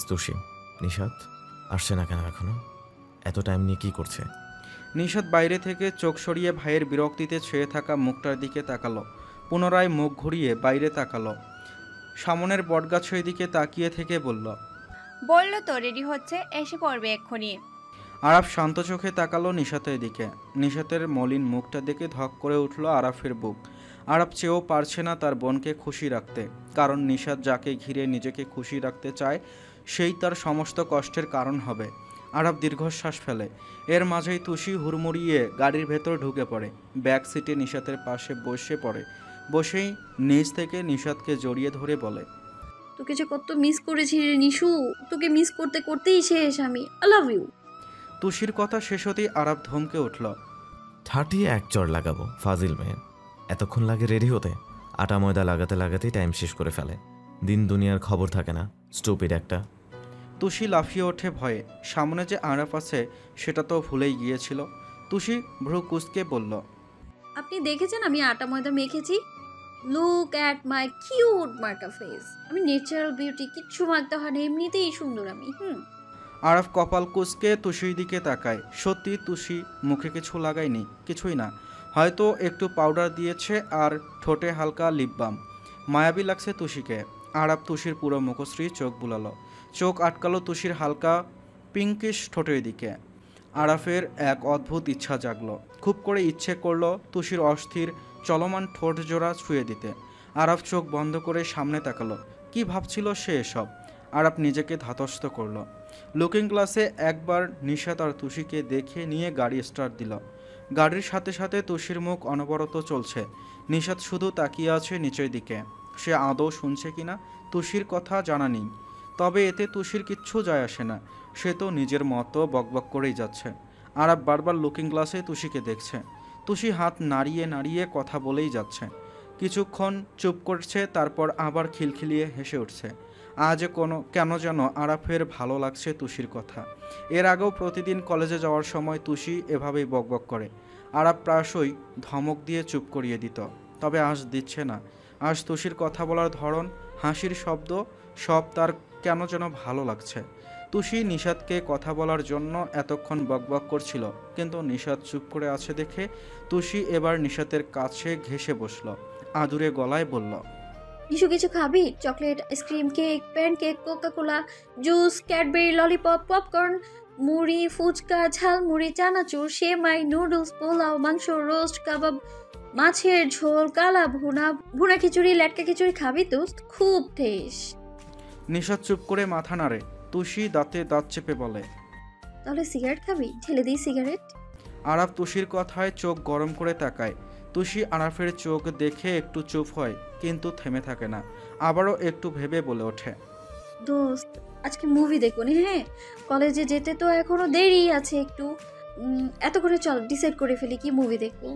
তুষি, নিশাত আসছে না কেন এখনো? এত টাইম নিয়ে কি করছে? নিশাত বাইরে থেকে চোখ সরিয়ে ভাইয়ের বিরক্তিতে ছেয়ে থাকা মুখটার দিকে তাকালো। পুনরায় মুখ ঘুরিয়ে বাইরে তাকালো। সামনের বটগাছের দিকে তাকিয়ে থেকে বলল, বললো তো রেডি হচ্ছে, এসে পড়বে এক্ষুনি। আরাফ শান্ত চোখে তাকালো নিশাতের দিকে। নিশাতের মলিন মুখটা দেখে ধক করে উঠল আরাফের বুক। আরাফ চেয়েও পারছে না তার বোনকে খুশি রাখতে, কারণ নিশাত যাকে ঘিরে নিজেকে খুশি রাখতে চায় সেই তার সমস্ত কষ্টের কারণ হবে। আরাফ দীর্ঘশ্বাস ফেলে। এর মাঝেই তুষি হুড়মুড়িয়ে গাড়ির ভেতর ঢুকে পড়ে। ব্যাক সিটে নিশাতের পাশে বসে পড়ে। বসেই নিজ থেকে নিশাতকে জড়িয়ে ধরে বলে, তোকে যে কত মিস করেছি রে নিশু, তোকে মিস করতে করতেই শেষ আমি। I love you. তুষির কথা শেষ হতেই আরাফ ধমকে উঠল, ঠাটিয়ে এক চড় লাগাবো, ফাজিল মেয়ে। এতক্ষণ লাগে রেডি হতে? আটা ময়দা লাগাতে লাগাতেই টাইম শেষ করে ফেলে। দিন দুনিয়ার খবর থাকে না, স্টুপিড একটা। তুষি লাফিয়ে ওঠে ভয়ে। সামনে যে আরাফ আছে সেটা তো ভুলেই গিয়েছিল। তুষি ভ্রু কুঁচকে বলল, আপনি দেখেছেন আমি আটা ময়দা মেখেছি? লুক অ্যাট মাই কিউট মার্কা ফেস। আমি ন্যাচারাল বিউটি, কিচ্ছু মাখতে হয় না, এমনিতেই সুন্দর আমি। আরাফ কপাল কুঁচকে তুষির দিকে তাকায়। সত্যি তুষি মুখে কিছু লাগায়নি, কিছুই না, হয়তো একটু পাউডার দিয়েছে আর ঠোঁটে হালকা লিপ বাম। মায়াবী লাগছে তুষিকে। আরাফ তুষির পুরো মুখশ্রী চোখ বুলালো, চোখ আটকালো তুষির হালকা পিঙ্কিশ ঠোঁটের দিকে। আরাফের এক অদ্ভুত ইচ্ছা জাগলো, খুব করে ইচ্ছে করলো তুষির অস্থির চলমান ঠোঁট জোড়া ছুঁয়ে দিতে। আরাফ চোখ বন্ধ করে সামনে তাকালো। কি ভাবছিল সে এসব? আরাফ নিজেকে ধাতস্থ করলো। লুকিং গ্লাসে একবার নিশাত আর তুষিকে দেখে নিয়ে গাড়ি স্টার্ট দিল। গাড়ির সাথে সাথে তুষির মুখ অনবরত চলছে। নিশাত শুধু তাকিয়ে আছে নিচের দিকে। সে আদৌ শুনছে কিনা তুষির কথা জানা নেই, তবে এতে তুষির কিচ্ছু যায় আসে না। সে তো নিজের মতো বকবক করেই যাচ্ছে। আরাফ বারবার লুকিং গ্লাসে তুষিকে দেখছে। তুষি হাত নাড়িয়ে নাড়িয়ে কথা বলেই যাচ্ছে। কিছুক্ষণ চুপ করছে, তারপর আবার খিলখিলিয়ে হেসে উঠছে। আজ কেন যেন আরাফের ভালো লাগছে তুষির কথা। এর আগেও প্রতিদিন কলেজে যাওয়ার সময় তুষি এভাবেই বকবক করে। আরাফ প্রায়শই ধমক দিয়ে চুপ করিয়ে দিত, তবে আজ দিচ্ছে না। আজ তুষির কথা বলার ধরন, হাসির শব্দ, সব তার কেন যেন ভালো লাগছে। তুষি নিশাতকে কথা বলার জন্য এতক্ষণ বকবক করছিল, কিন্তু নিশাত চুপ করে আছে দেখে তুষি এবার নিশাতের কাছে ঘেঁষে বসল, আদুরে গলায় বলল, নিশু কিছু খাবি? Chocolate, ice cream, cake, pancake, Coca Cola, juice, Cadbury, lollipop, popcorn, মুড়ি, ফুচকা, ঝালমুড়ি, চানাচুর, সেমাই, নুডলস, পোলাও, মাংস, রোস্ট, কাবাব, মাছের ঝোল, কালা ভুনা, ভুনা খিচুড়ি, লেটকা খিচুড়ি খাবি দোস্ত? খুব টেস। নিশাত চুপ করে মাথা নাড়ে। তুষি দাঁতে দাঁত চেপে বলে, তাহলে সিগারেট খাবি? ঢেলে দিই সিগারেট। আরাফ তুষির কথায় চোখ গরম করে তাকায়। তুষি আরাফের চোখ দেখে একটু চুপ হয়, কিন্তু থেমে থাকে না। আবারও একটু ভেবে বলে ওঠে, দোস্ত আজকে মুভি দেখো নি? হ্যাঁ, কলেজে যেতে তো এখনো দেরি আছে একটু। এত করে চল ডিসাইড করে ফেলি কি মুভি দেখবো।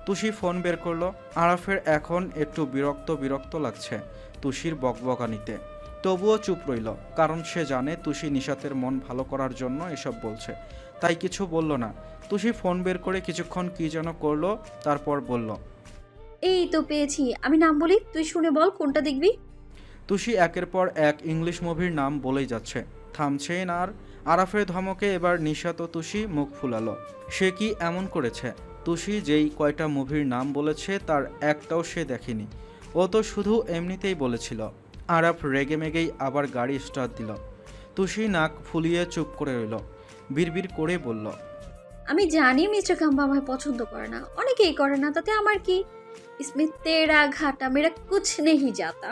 তুষি ফোন বের করলো। আরাফের এখন একটু বিরক্ত বিরক্ত লাগছে তুষির বকবকানিতে, তবুও চুপ রইল, কারণ সে জানে তুষি নিশাতের মন ভালো করার জন্য এসব বলছে, তাই কিছু বলল না। তুষি ফোন বের করে কিছুক্ষণ কি যেন করলো, তারপর বলল, এই তো পেয়েছি, আমি নাম বলি, তুই শুনে বল কোনটা দেখবি। তুষি একের পর এক ইংলিশ মুভির নাম বলেই যাচ্ছে, থামছে না। আর আরাফের ধমকে এবার নিশাত ও তুষি মুখ ফুলালো। সে কি এমন করেছে? তুষি যেই কয়টা মুভির নাম বলেছে তার একটাও সে দেখেনি, ও তো শুধু এমনিতেই বলেছিল। আরাফ রেগে মেগেই আবার গাড়ি স্টার্ট দিল। তুষি নাক ফুলিয়ে চুপ করে রইল, বিড়বিড় করে বলল, আমি জানি মিস্টার খাম্বা আমায় পছন্দ করে না, অনেকেই করে না, তাতে আমার কি? इसमें तेरा घाटा मेरा कुछ नहीं जाता।